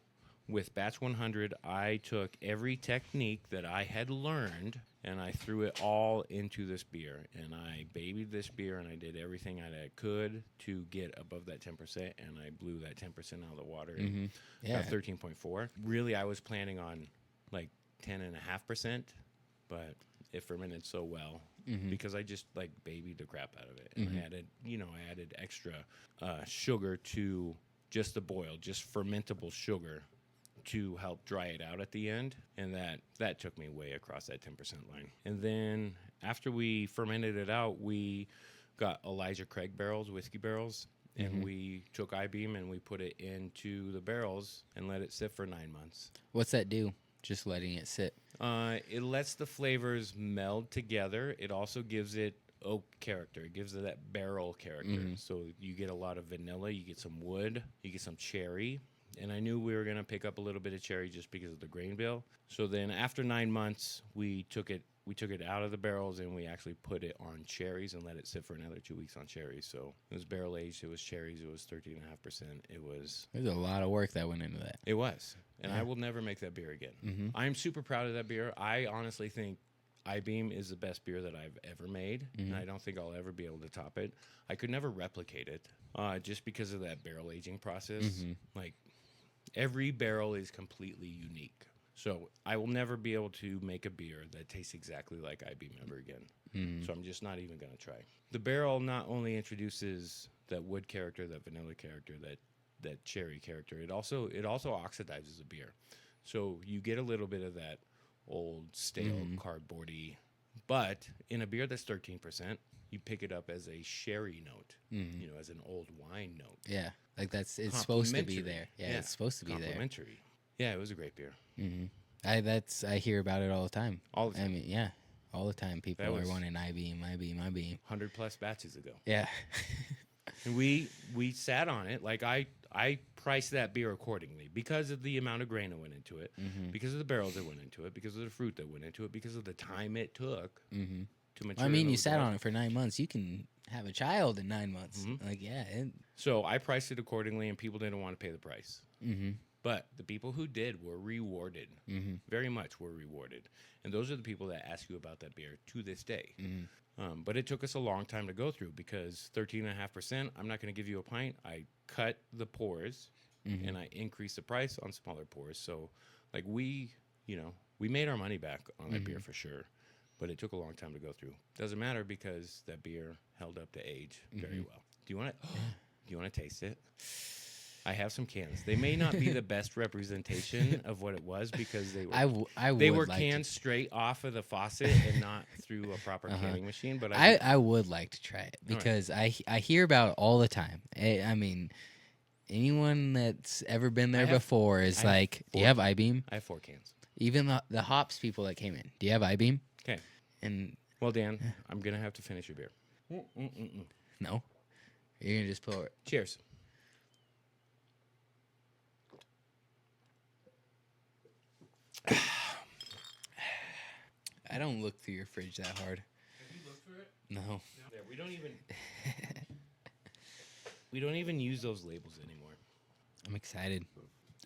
with batch 100, I took every technique that I had learned and I threw it all into this beer. And I babied this beer and I did everything I could to get above that 10%. And I blew that 10% out of the water and got 13.4. Really, I was planning on like 10.5%, but it fermented so well because I just like babied the crap out of it. And I added extra sugar to just the boil, just fermentable sugar to help dry it out at the end, and that took me way across that 10% line. And then after we fermented it out, we got Elijah Craig barrels, whiskey barrels, and we took I-beam and we put it into the barrels and let it sit for 9 months. What's that do? Just letting it sit? It lets the flavors meld together. It also gives it oak character. It gives it that barrel character. So you get a lot of vanilla, you get some wood, you get some cherry. And I knew we were going to pick up a little bit of cherry just because of the grain bill. So then after 9 months, we took it out of the barrels and we actually put it on cherries and let it sit for another 2 weeks on cherries. So it was barrel aged, it was cherries, it was 13.5%. There's a lot of work that went into that. It was. And I will never make that beer again. I'm super proud of that beer. I honestly think I-beam is the best beer that I've ever made, and I don't think I'll ever be able to top it. I could never replicate it just because of that barrel aging process. Like, every barrel is completely unique. So I will never be able to make a beer that tastes exactly like IBM ever again. So I'm just not even going to try. The barrel not only introduces that wood character, that vanilla character, that cherry character, it also oxidizes a beer. So you get a little bit of that old, stale, cardboardy. But in a beer that's 13%, you pick it up as a sherry note, as an old wine note. Yeah, like it's supposed to be there. Yeah, it's supposed to be there. Complimentary. Yeah, it was a great beer. I hear about it all the time. All the time. I mean, yeah, all the time. People are wanting IBM. 100+ batches ago. Yeah. And we sat on it. Like I priced that beer accordingly because of the amount of grain that went into it, because of the barrels that went into it, because of the fruit that went into it, because of the time it took to mature. I mean, you sat on it for 9 months. You can have a child in 9 months. Like, yeah. So I priced it accordingly, and people didn't want to pay the price. But the people who did were rewarded. Very much were rewarded. And those are the people that ask you about that beer to this day. But it took us a long time to go through because 13.5%, I'm not going to give you a pint. I cut the pours and I increased the price on smaller pours. So, like, we made our money back on that beer for sure. But it took a long time to go through. Doesn't matter because that beer held up to age very well. Do you want to? Do you want to taste it? I have some cans. They may not be the best representation of what it was because they were canned straight off of the faucet and not through a proper canning machine. But I would like to try it because I hear about it all the time. I mean, anyone that's ever been there before is like, do you have I-Beam? I have 4 cans. Even the hops people that came in. Do you have I-Beam? Okay. And well, Dan, I'm gonna have to finish your beer. No, you're gonna just pour it. Cheers. I don't look through your fridge that hard. Have you looked for it? No. Yeah, we don't even use those labels anymore. I'm excited.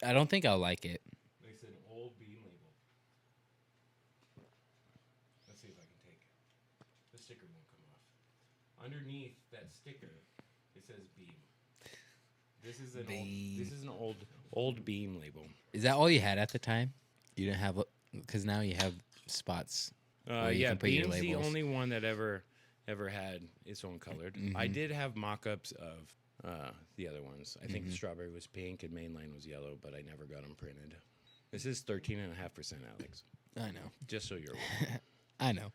I don't think I'll like it. It's an old beam label. Let's see if I can take it. The sticker won't come off. Underneath that sticker, it says beam. This is an old beam label. Is that all you had at the time? You didn't have, because now you have spots. Yeah, Beam's the only one that ever had its own colored. I did have mock-ups of the other ones. I think the strawberry was pink and mainline was yellow, but I never got them printed. This is 13.5%, Alex. I know. Just so you're aware. I know.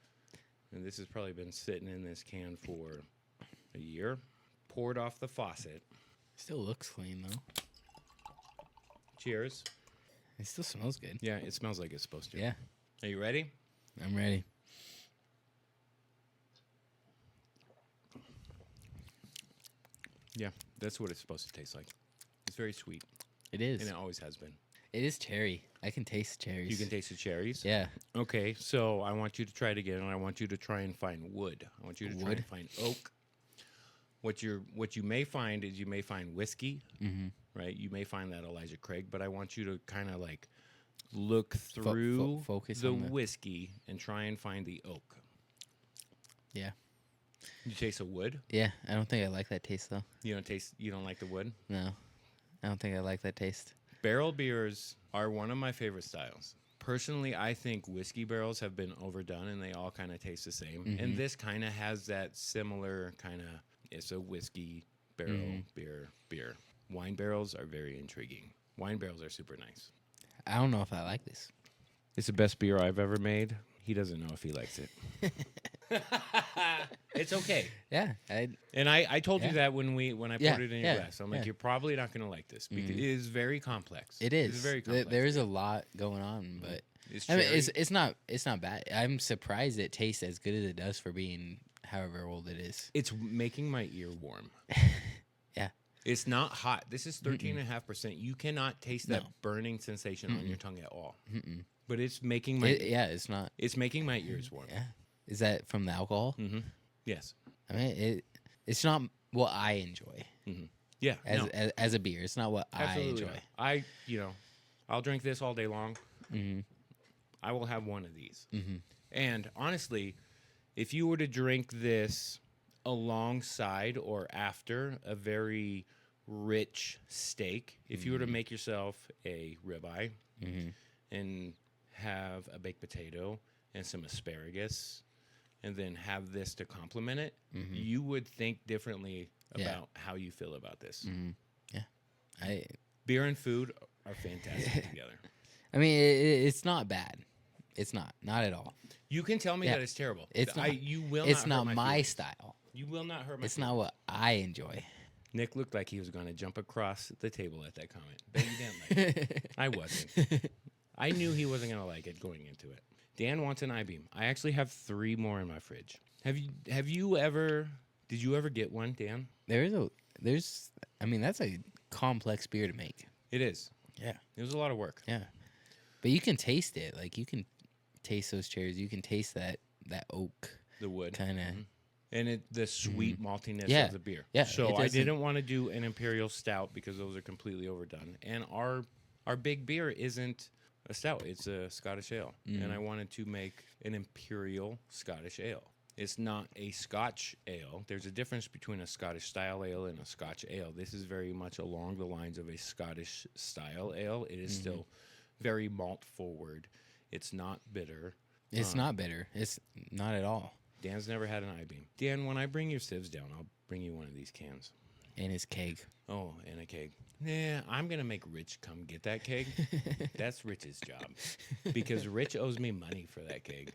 And this has probably been sitting in this can for a year. Poured off the faucet. Still looks clean, though. Cheers. It still smells good. Yeah, it smells like it's supposed to. Yeah. Are you ready? I'm ready. Yeah, that's what it's supposed to taste like. It's very sweet. It is. And it always has been. It is cherry. I can taste cherries. You can taste the cherries? Yeah. Okay, so I want you to try it again, and I want you to try and find wood. I want you to try and find oak. What you may find is you may find whiskey, right? You may find that Elijah Craig, but I want you to kind of like look through focus the on the whiskey and try and find the oak. Yeah. You taste the wood? Yeah, I don't think I like that taste though. You don't like the wood? No, I don't think I like that taste. Barrel beers are one of my favorite styles. Personally, I think whiskey barrels have been overdone and they all kind of taste the same. And this kind of has that similar kind of, it's a whiskey barrel beer. Wine barrels are very intriguing. Wine barrels are super nice. I don't know if I like this. It's the best beer I've ever made. He doesn't know if he likes it. It's okay. Yeah. I told you that when I poured it in your glass. I'm like, you're probably not going to like this because it is very complex. It is. It's very complex. There is a lot going on, but it's not bad. I'm surprised it tastes as good as it does for being however old it is. It's making my ear warm. Yeah. It's not hot. This is 13.5%. You cannot taste that burning sensation on your tongue at all. But it's making my it's not. It's making my ears warm. Yeah. Is that from the alcohol? Yes. I mean, it's not what I enjoy. Yeah. As a beer, it's not what Absolutely I enjoy. not. I'll drink this all day long. I will have one of these. And honestly, if you were to drink this alongside or after a very rich steak, if you were to make yourself a ribeye and have a baked potato and some asparagus, and then have this to complement it, you would think differently about how you feel about this. Yeah. Beer and food are fantastic together. I mean, it's not bad. It's not at all. You can tell me that it's terrible. It's not. You will. It's not not hurt my feelings. style. You will not hurt my. It's feelings. not what I enjoy. Nick looked like he was going to jump across the table at that comment, but he didn't like it. I wasn't. I knew he wasn't going to like it going into it. Dan wants an I-beam. I actually have 3 more in my fridge. Have you ever? Did you ever get one, Dan? There's. I mean, that's a complex beer to make. It is. Yeah. It was a lot of work. Yeah. But you can taste it. Like, you can taste those cherries. You can taste that oak. The wood. Kind of. And the sweet maltiness of the beer. Yeah. So I didn't want to do an imperial stout because those are completely overdone. And our big beer isn't a stout. It's a Scottish ale. And I wanted to make an imperial Scottish ale. It's not a Scotch ale. There's a difference between a Scottish style ale and a Scotch ale. This is very much along the lines of a Scottish style ale. It is still very malt forward. It's not bitter. It's not bitter. It's not at all. Dan's never had an I-beam. Dan, when I bring your sieves down, I'll bring you one of these cans. And his keg. Oh, and a keg. Nah, I'm going to make Rich come get that keg. That's Rich's job. Because Rich owes me money for that keg.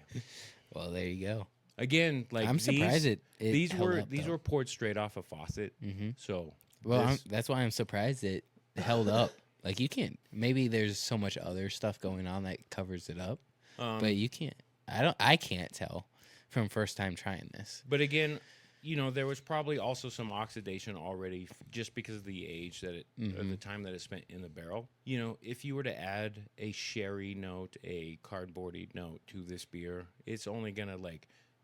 Well, there you go. Again, like I'm surprised these held were up, these though. were poured straight off a faucet. So Well, that's why I'm surprised it held up. Like, you can't. Maybe there's so much other stuff going on that covers it up, but you can't. I can't tell from first time trying this. But again, there was probably also some oxidation already just because of the age that or the time that it spent in the barrel. If you were to add a sherry note, a cardboardy note to this beer, it's only gonna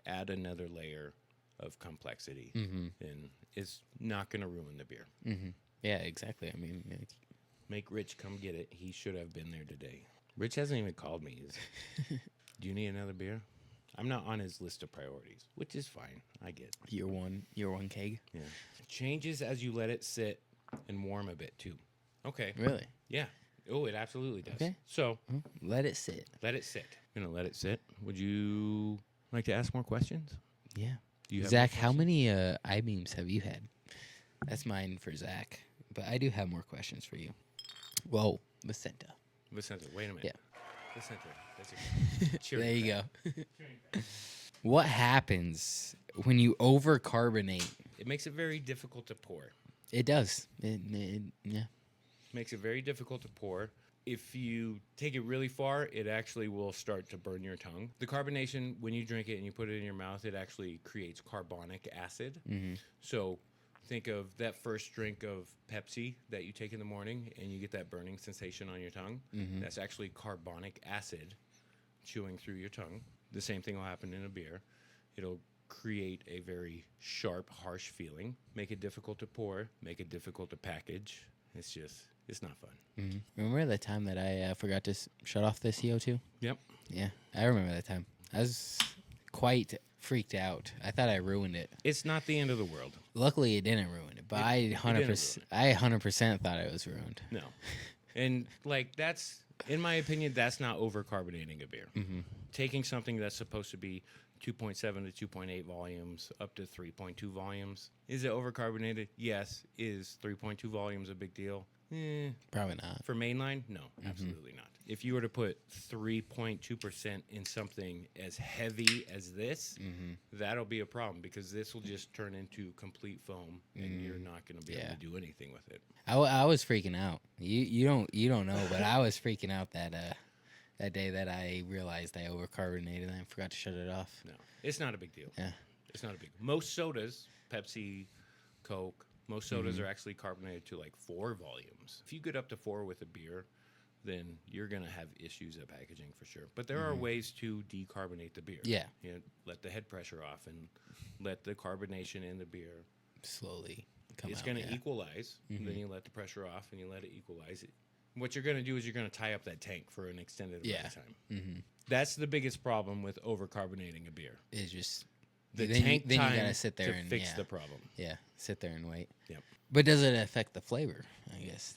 add another layer of complexity, and it's not gonna ruin the beer. Yeah, exactly. I mean, Make Rich come get it. He should have been there today. Rich hasn't even called me. Do you need another beer? I'm not on his list of priorities, which is fine. I get it. your one keg. Yeah. Changes as you let it sit and warm a bit too. Okay. Really? Yeah. Oh, it absolutely does. Okay. So Let it sit. let it sit. I'm gonna let it sit. Would you like to ask more questions? Yeah. Do you have Zach, more how questions? many I-beams have you had? That's mine for Zach. But I do have more questions for you. Whoa, Vicenta. Vicenta, wait a minute. Yeah. Vicenta. That's a cheering There you crowd. go. What happens when you overcarbonate? It makes it very difficult to pour. It does. Yeah. Makes it very difficult to pour. If you take it really far, it actually will start to burn your tongue. The carbonation, when you drink it and you put it in your mouth, it actually creates carbonic acid. So think of that first drink of Pepsi that you take in the morning and you get that burning sensation on your tongue. That's actually carbonic acid chewing through your tongue. The same thing will happen in a beer. It'll create a very sharp, harsh feeling, make it difficult to pour, make it difficult to package. It's not fun. Remember the time that I forgot to shut off the CO2? Yep. Yeah, I remember that time. I was quite freaked out. I thought I ruined it. It's not the end of the world. Luckily, it didn't ruin it, but I 100% thought it was ruined. No. And that's, in my opinion, that's not overcarbonating a beer. Taking something that's supposed to be 2.7 to 2.8 volumes up to 3.2 volumes. Is it overcarbonated? Yes. Is 3.2 volumes a big deal? Probably not. For mainline? No, absolutely not. If you were to put 3.2% in something as heavy as this, that'll be a problem because this will just turn into complete foam and you're not going to be able to do anything with it. I was freaking out. You don't know, but I was freaking out that day that I realized I overcarbonated and I forgot to shut it off. No, it's not a big deal. Yeah. It's not a big. Most sodas, Pepsi, Coke, most sodas are actually carbonated to 4 volumes. If you get up to 4 with a beer, then you're going to have issues at packaging for sure. But there are ways to decarbonate the beer. Yeah. Let the head pressure off and let the carbonation in the beer Slowly come it's out. going to equalize. Then you let the pressure off and you let it equalize. What you're going to do is you're going to tie up that tank for an extended amount of time. That's the biggest problem with overcarbonating a beer. It's just The then tank you time gotta sit there to and fix the problem. Yeah, sit there and wait. Yep. But does it affect the flavor? I guess.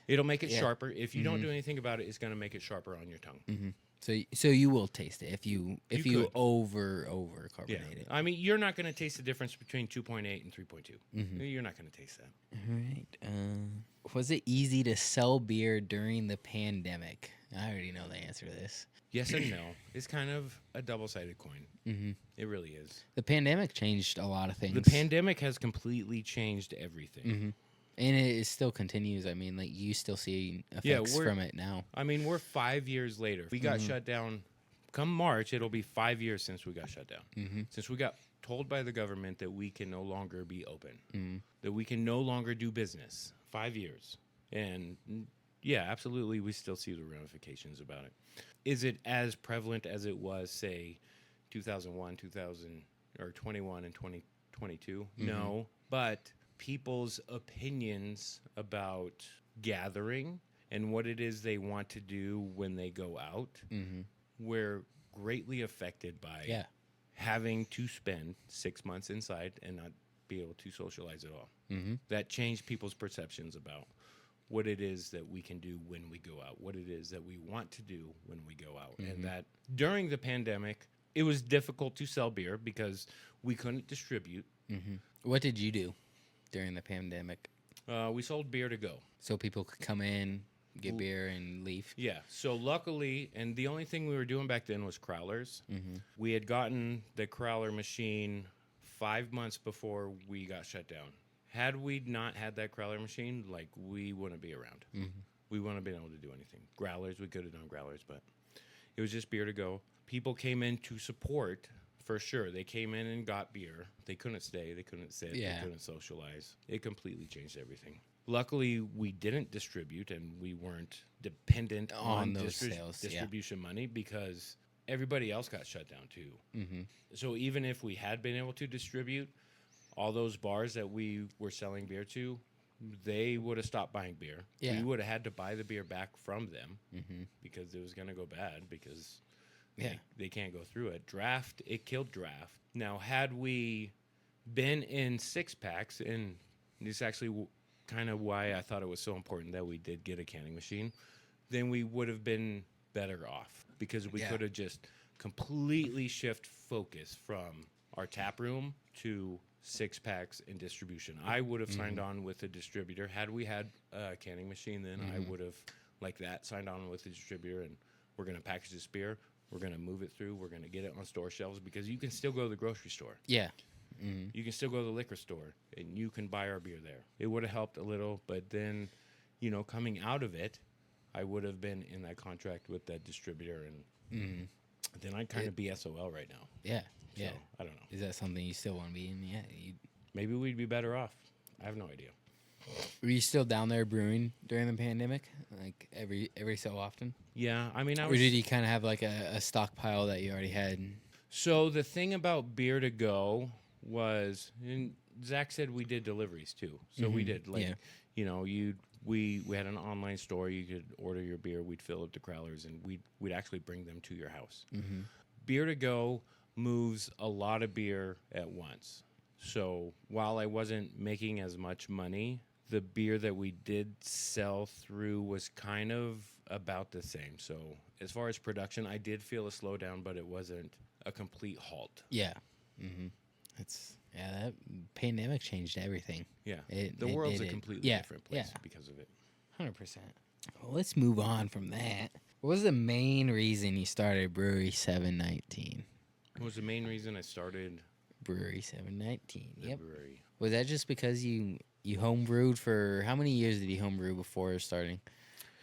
It'll make it sharper. If you don't do anything about it, it's going to make it sharper on your tongue. So you will taste it if you could. over carbonate it. I mean, you're not going to taste the difference between 2.8 and 3.2. Mm-hmm. You're not going to taste that. All right. Was it easy to sell beer during the pandemic? I already know the answer to this. Yes and no. It's kind of a double-sided coin. Mm-hmm. It really is. The pandemic changed a lot of things. The pandemic has completely changed everything. Mm-hmm. And it still continues. I mean, like, you still see effects from it now. I mean, we're 5 years later. We got shut down. Come March, it'll be 5 years since we got shut down. Mm-hmm. Since we got told by the government that we can no longer be open, Mm-hmm. that we can no longer do business. 5 years. And yeah, absolutely, we still see the ramifications about it. Is it as prevalent as it was, say, 2001, 2000, or 21 and 2022? Mm-hmm. No, but people's opinions about gathering and what it is they want to do when they go out were greatly affected by having to spend 6 months inside and not be able to socialize at all. Mm-hmm. That changed people's perceptions about what it is that we can do when we go out, what it is that we want to do when we go out. Mm-hmm. And that during the pandemic, it was difficult to sell beer because we couldn't distribute. Mm-hmm. What did you do during the pandemic? We sold beer to go. So people could come in, get beer, and leave? Yeah. So luckily, and the only thing we were doing back then was crowlers. Mm-hmm. We had gotten the crowler machine 5 months before we got shut down. Had we not had that crowler machine, like, we wouldn't be around. Mm-hmm. We wouldn't have been able to do anything. Growlers, we could have done growlers, but it was just beer to go. People came in to support, for sure. They came in and got beer. They couldn't stay. They couldn't sit. They couldn't socialize. It completely changed everything. Luckily, we didn't distribute, and we weren't dependent on those sales, distribution money because everybody else got shut down too. Mm-hmm. So even if we had been able to distribute, all those bars that we were selling beer to, they would have stopped buying beer. Yeah. We would have had to buy the beer back from them because it was going to go bad because they can't go through it. Draft, it killed draft. Now, had we been in 6-packs, and this is actually kind of why I thought it was so important that we did get a canning machine, then we would have been better off because we could have just completely shift focus from our tap room to 6-packs and distribution. I would have signed on with a distributor. Had we had a canning machine, then I would have, like that, signed on with the distributor, and we're going to package this beer. We're going to move it through. We're going to get it on store shelves because you can still go to the grocery store. Yeah. Mm-hmm. You can still go to the liquor store, and you can buy our beer there. It would have helped a little, but then, coming out of it, I would have been in that contract with that distributor, and then I'd kind of be SOL right now. Yeah. So, yeah. I don't know. Is that something you still want to be in? Yeah. Maybe we'd be better off. I have no idea. Were you still down there brewing during the pandemic, like every so often? Yeah, I mean, or did you kind of have like a stockpile that you already had? So the thing about beer to go was, and Zach said we did deliveries too. So we did, like, we had an online store. You could order your beer. We'd fill up the crowlers, and we'd actually bring them to your house. Mm-hmm. Beer to go moves a lot of beer at once. So while I wasn't making as much money, the beer that we did sell through was kind of about the same. So as far as production, I did feel a slowdown, but it wasn't a complete halt. Yeah. Mm-hmm. That pandemic changed everything. Yeah. The world's a completely different place because of it. 100%. Well, let's move on from that. What was the main reason you started Brewery 719? What was the main reason I started Brewery 719? The brewery? Was that just because you homebrewed for, how many years did you homebrew before starting?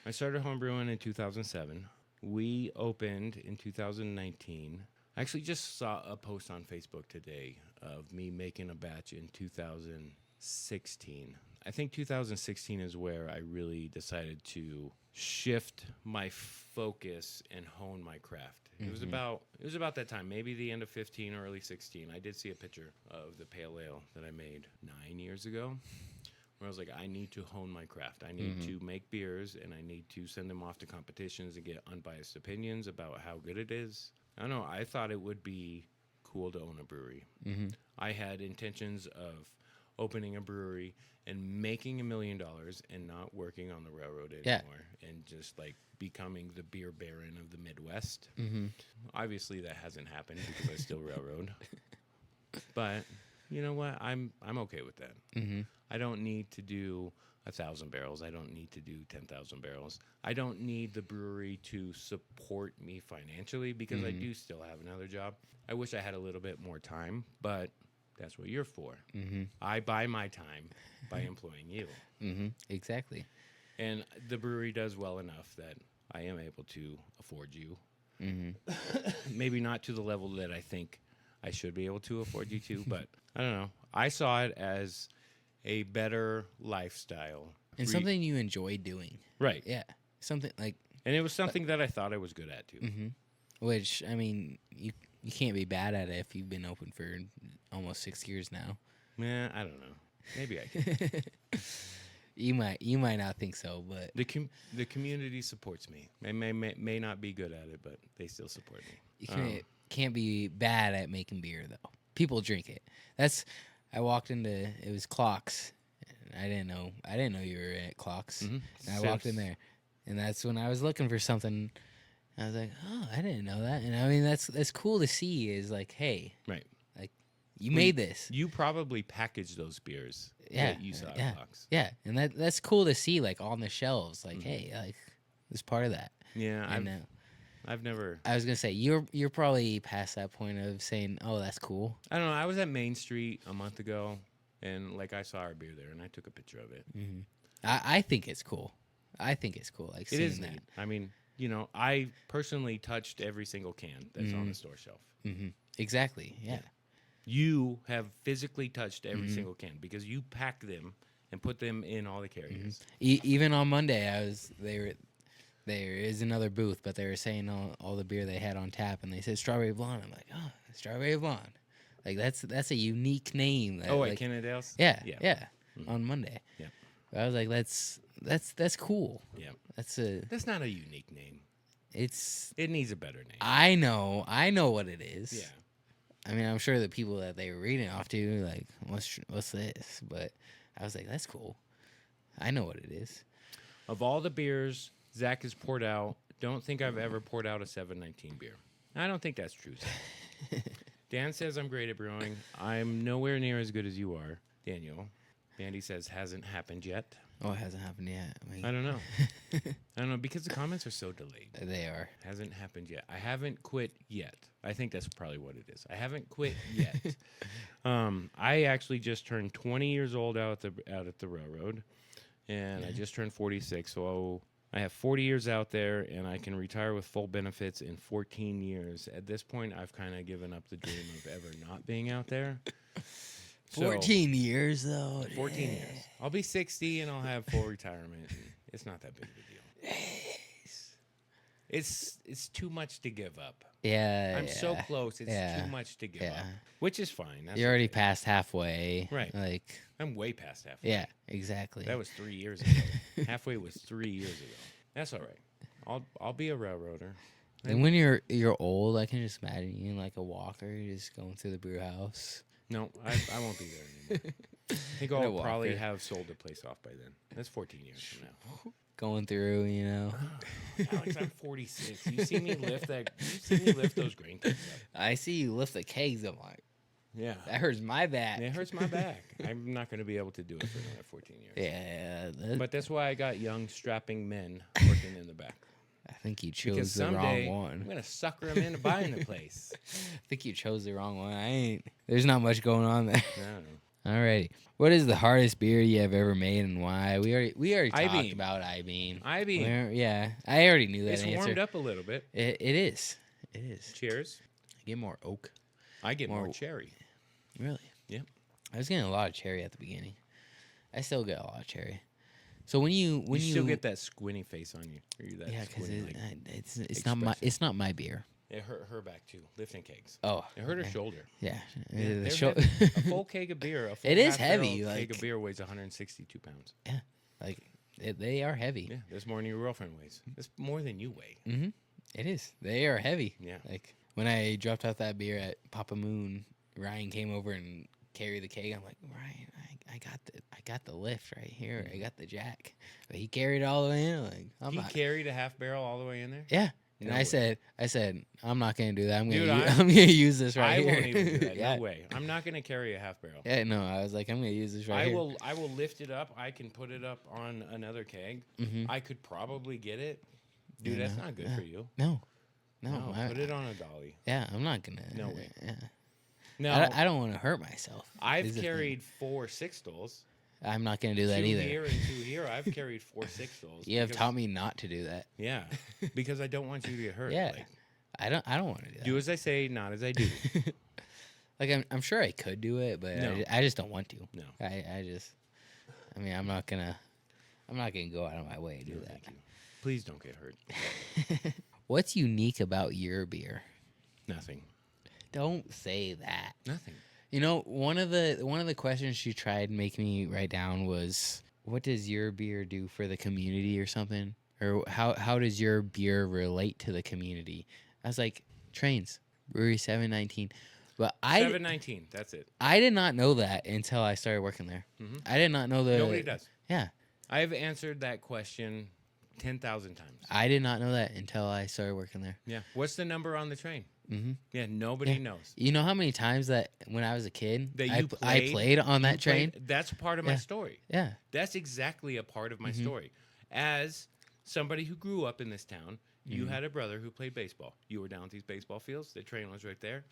I started homebrewing in 2007. We opened in 2019. I actually just saw a post on Facebook today of me making a batch in 2016. I think 2016 is where I really decided to shift my focus and hone my craft. Mm-hmm. It was about that time, maybe the end of 15 or early 16. I did see a picture of the pale ale that I made 9 years ago, where I was like, I need to hone my craft. I need to make beers, and I need to send them off to competitions and get unbiased opinions about how good it is. I don't know. I thought it would be cool to own a brewery. Mm-hmm. I had intentions of opening a brewery and making $1 million and not working on the railroad Yeah. anymore and just like becoming the beer baron of the Midwest. Mm-hmm. Obviously, that hasn't happened because I still railroad. But you know what? I'm okay with that. Mm-hmm. I don't need to do 1,000 barrels. I don't need to do 10,000 barrels. I don't need the brewery to support me financially because I do still have another job. I wish I had a little bit more time, but that's what you're for. Mm-hmm. I buy my time by employing you. Mm-hmm. Exactly. And the brewery does well enough that I am able to afford you. Mm-hmm. Maybe not to the level that I think I should be able to afford you to, but I don't know. I saw it as a better lifestyle. And something you enjoy doing. Right. Yeah. Something like... And it was something that I thought I was good at, too. Mm-hmm. Which, I mean, you can't be bad at it if you've been open for almost 6 years now. Man, I don't know. Maybe I can. You might not think so, but... The community supports me. I may not be good at it, but they still support me. You can't be bad at making beer, though. People drink it. I walked into... It was Clocks. And I didn't know you were at Clocks. Mm-hmm. And I walked in there. And that's when I was looking for something. I was like, oh, I didn't know that. And I mean, that's cool to see is like, hey. Right. Like, you made this. You probably packaged those beers that you saw at Clocks. Yeah. And that's cool to see, like, on the shelves. Like, hey, like, it's part of that. Yeah, And, I've never... I was going to say, you're probably past that point of saying, oh, that's cool. I don't know. I was at Main Street a month ago, and, like, I saw our beer there, and I took a picture of it. Mm-hmm. I think it's cool. Like, It seeing is that. neat. I mean, you know, I personally touched every single can that's on the store shelf. Mm-hmm. Exactly, yeah. You have physically touched every single can because you pack them and put them in all the carriers. Even on Monday, there is another booth, but they were saying all the beer they had on tap, and they said strawberry blonde. I'm like, oh, strawberry blonde. Like that's a unique name. Oh, like, at Kennedale's? Yeah. On Monday. Yeah. But I was like, that's cool. Yeah. That's not a unique name. It needs a better name. I know what it is. Yeah. I mean, I'm sure the people that they were reading off to like, what's this? But I was like, that's cool. I know what it is. Of all the beers Zach has poured out, don't think I've ever poured out a 719 beer. I don't think that's true, Zach. Dan says I'm great at brewing. I'm nowhere near as good as you are, Daniel. Andy says hasn't happened yet. Oh, it hasn't happened yet. I don't know. I don't know because the comments are so delayed. They are. Hasn't happened yet. I haven't quit yet. I think that's probably what it is. I haven't quit yet. I actually just turned 20 years old out at the railroad, and I just turned 46. So I have 40 years out there, and I can retire with full benefits in 14 years. At this point, I've kind of given up the dream of ever not being out there. 14 years, though. 14 years. I'll be 60, and I'll have full retirement. It's not that big of a deal. It's too much to give up. Yeah. I'm so close. It's too much to give up, which is fine. That's You're already past halfway. Right. Like, I'm way past halfway. yeah, exactly. That was 3 years ago. Halfway was 3 years ago. That's all right. I'll be a railroader. And when you're old, I can just imagine you in like a walker, just going through the brew house. No, I won't be there anymore. I think I'll probably have sold the place off by then. That's 14 years from now. Going through, you know. Alex, I'm 46. You see me lift those grain kegs up. I see you lift the kegs. I'm like, yeah, that hurts my back. It hurts my back. I'm not going to be able to do it for another 14 years. Yeah. But that's why I got young, strapping men working in the back. I think you chose because the someday wrong one. I'm going to sucker them into buying the place. I think you chose the wrong one. There's not much going on there. I don't know. Alrighty. What is the hardest beer you have ever made and why? We already talked I-beam. about I-beam. I-beam. Yeah. I already knew that It's answer. warmed up a little bit. It is. It is. Cheers. I get more oak. I get more cherry. Really? Yeah. I was getting a lot of cherry at the beginning. I still get a lot of cherry. So when you still get that squinty face on you. Or you that yeah, because it's expressive. it's not my beer. It hurt her back too, lifting kegs. Oh, It hurt her shoulder. yeah. Yeah, The they're heavy. A full keg of beer. It is heavy, Keg like- of beer weighs 162 pounds. Yeah, like they are heavy. Yeah, that's more than your girlfriend weighs. That's more than you weigh. Mm-hmm. It is. They are heavy. Yeah. Like when I dropped off that beer at Papa Moon, Ryan came over and carry the keg. I'm like, Ryan, I got the lift right here. I got the jack. But he carried it all the way in. Like, He carried a half barrel all the way in there? Yeah. And No I way. said, I'm not gonna do that. I'm Dude, I'm gonna use this right I here. won't even do that. Yeah. No way. I'm not going to carry a half barrel. Yeah, no, I was like, I'm gonna use this right here. I will lift it up. I can put it up on another keg. I could probably get it. Dude, that's not good for you. No, put it on a dolly. Yeah, I'm not gonna. No way. Yeah. No, I don't want to hurt myself. I've carried 4 6-stolls. I'm not gonna do that 2 either. here and 2 here. I've carried 4 6-stolls. You have taught me not to do that. Yeah, because I don't want you to get hurt. Yeah. Like, I don't want to do that. do as I say, not as I do. Like I'm sure I could do it, but No. I just don't want to. No. I mean, I'm not gonna go out of my way to do that. Thank you. Please don't get hurt. What's unique about your beer? Nothing. Don't say that. Nothing. You know, one of the questions she tried making me write down was, what does your beer do for the community or something? Or how does your beer relate to the community? I was like, trains, Brewery 719. But 719, that's it. I did not know that until I started working there. I did not know that. Nobody does. Yeah. I've answered that question 10,000 times. I did not know that until I started working there. Yeah. What's the number on the train? Mm-hmm. Yeah, nobody knows. You know how many times that when I was a kid, That I played on that train? That's part of my story. Yeah. That's exactly a part of my story. As somebody who grew up in this town, you had a brother who played baseball. You were down at these baseball fields. The train was right there.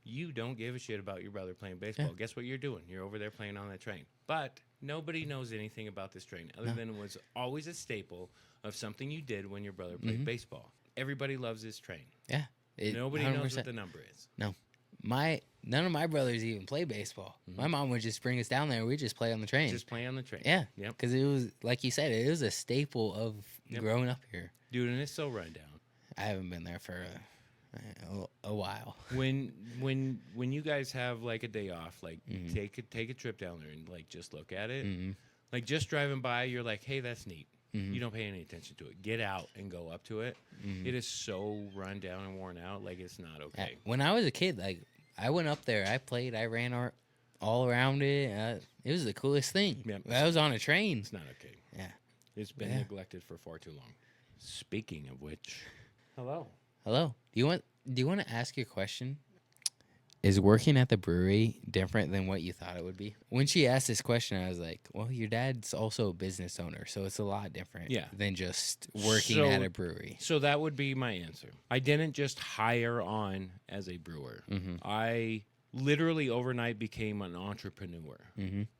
You don't give a shit about your brother playing baseball. Guess what you're doing? You're over there playing on that train. But nobody knows anything about this train other than it was always a staple of something you did when your brother played baseball. Everybody loves this train. Yeah. Nobody 100%. knows what the number is. No. None of my brothers even play baseball. My mom would just bring us down there. We just play on the train. Just play on the train. Yeah. Yep. Because it was, like you said, it was a staple of growing up here. Dude, and it's so run down. I haven't been there for a while. When you guys have like a day off, like take a trip down there and like just look at it. Like just driving by, you're like, hey, that's neat. You don't pay any attention to it. Get out and go up to it. It is so run down and worn out. Like it's not okay. When I was a kid, like I went up there, I played, I ran all around it. It was the coolest thing. Yep. I was on a train. It's not okay. Yeah. It's been neglected for far too long. Speaking of which, hello. Do you want to ask your question? Is working at the brewery different than what you thought it would be? When she asked this question, I was like, well, your dad's also a business owner, so it's a lot different than just working at a brewery. So that would be my answer. I didn't just hire on as a brewer. I literally overnight became an entrepreneur,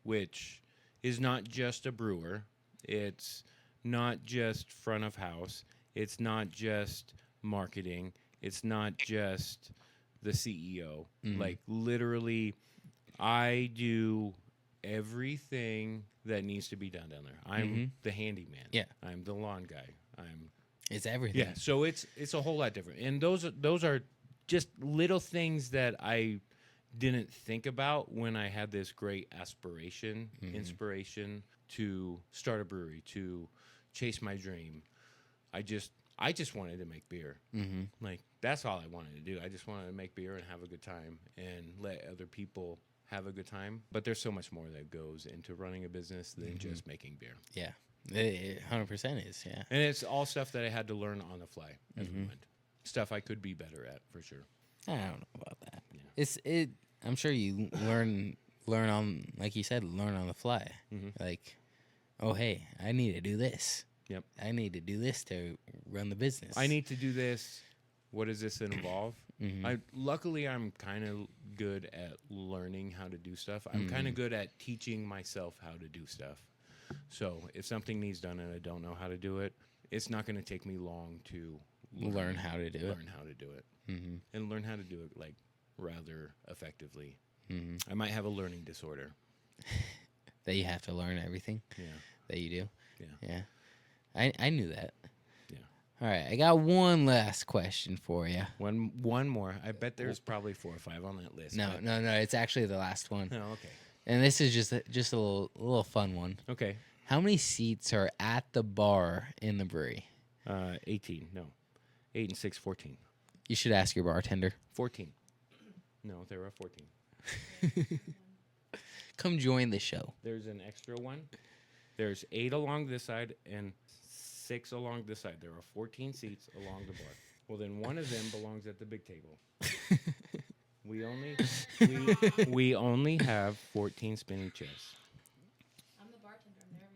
which is not just a brewer. It's not just front of house. It's not just marketing. It's not just the CEO. Like literally, I do everything that needs to be done down there. I'm the handyman. Yeah. I'm the lawn guy. It's everything. Yeah. So it's a whole lot different. And those are just little things that I didn't think about when I had this great aspiration, inspiration to start a brewery, to chase my dream. I just wanted to make beer. Like, that's all I wanted to do. I just wanted to make beer and have a good time and let other people have a good time. But there's so much more that goes into running a business than just making beer. Yeah. It 100% is, yeah. And it's all stuff that I had to learn on the fly as we went. Stuff I could be better at, for sure. I don't know about that. Yeah. I'm sure you learn on, like you said, learn on the fly. Like, oh, hey, I need to do this. Yep. I need to do this to run the business. I need to do this. What does this involve? Luckily, I'm kind of good at learning how to do stuff. I'm kind of good at teaching myself how to do stuff. So if something needs done and I don't know how to do it, it's not going to take me long to learn how to do it. Learn how to do it. And learn how to do it like rather effectively. I might have a learning disorder. That you have to learn everything. Yeah. That you do. Yeah. I knew that. Yeah. All right, I got one last question for you. One more. I bet there's probably 4 or 5 on that list. No, it's actually the last one. Oh, okay. And this is just a little fun one. Okay. How many seats are at the bar in the brewery? 18. No. 8 and 6, 14. You should ask your bartender. 14. No, there are 14. come join the show. There's an extra one. There's 8 along this side and 6 along this side. There are 14 seats along the bar. Well, then one of them belongs at the big table. we only have 14 spinning chairs. I'm the bartender. I'm there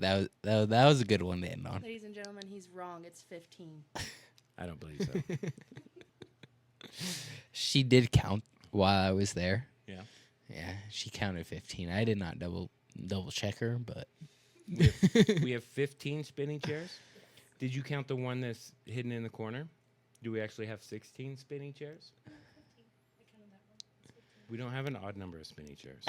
every day. That was a good one to end on. Ladies and gentlemen, he's wrong. It's 15. I don't believe so. She did count while I was there. Yeah. Yeah, she counted 15. I did not double check her, but We have 15 spinning chairs. Did you count the one that's hidden in the corner? Do we actually have 16 spinning chairs? We don't have an odd number of spinning chairs.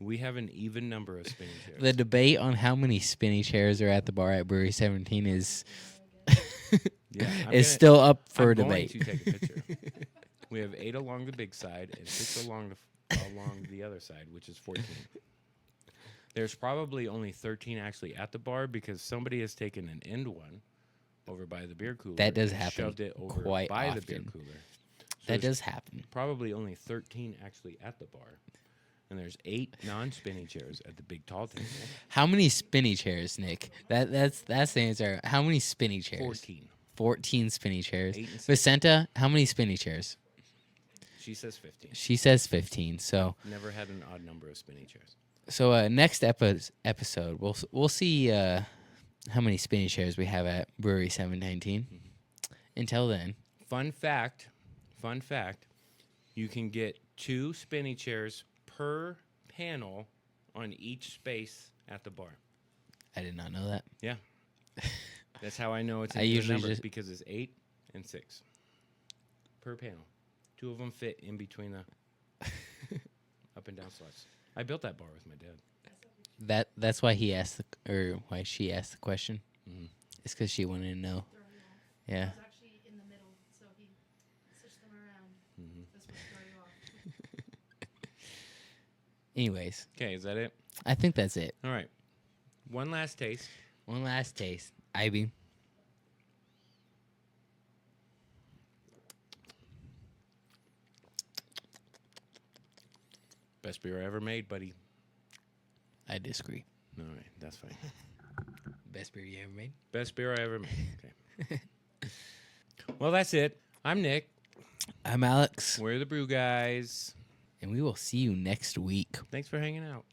We have an even number of spinning chairs. the debate on how many spinning chairs are at the bar at Brewery 17 is still up for debate. I'm going to take a picture. We have 8 along the big side and 6 along the other side, which is 14. There's probably only 13 actually at the bar because somebody has taken an end one over by the beer cooler. That does and happen Shoved it over quite by often. the beer cooler. So That there's does happen. probably only 13 actually at the bar. And there's 8 non-spinning chairs at the big tall table. How many spinning chairs, Nick? That's the answer. How many spinning chairs? 14. 14 spinning chairs. 8 and 6. Vicenta, how many spinning chairs? She says 15. She says 15. So per panel on each space at the bar. I did not know that. Yeah. That's how I know it's I a usually number just- because it's 8 and 6 per panel. 2 of them fit in between the up and down slots. I built that bar with my dad. That's why he asked why she asked the question. Mhm. It's because she wanted to know. Yeah. It's actually in the middle, so he switched them around. Mhm. This was very off. Anyways, Okay, is that it? I think that's it. All right. One last taste. One last taste. Ivy. Best beer I ever made, buddy. I disagree. All right, that's fine. Best beer you ever made? Best beer I ever made. Okay. Well, that's it. I'm Nick. I'm Alex, We're the Brew Guys. and we will see you next week. Thanks for hanging out.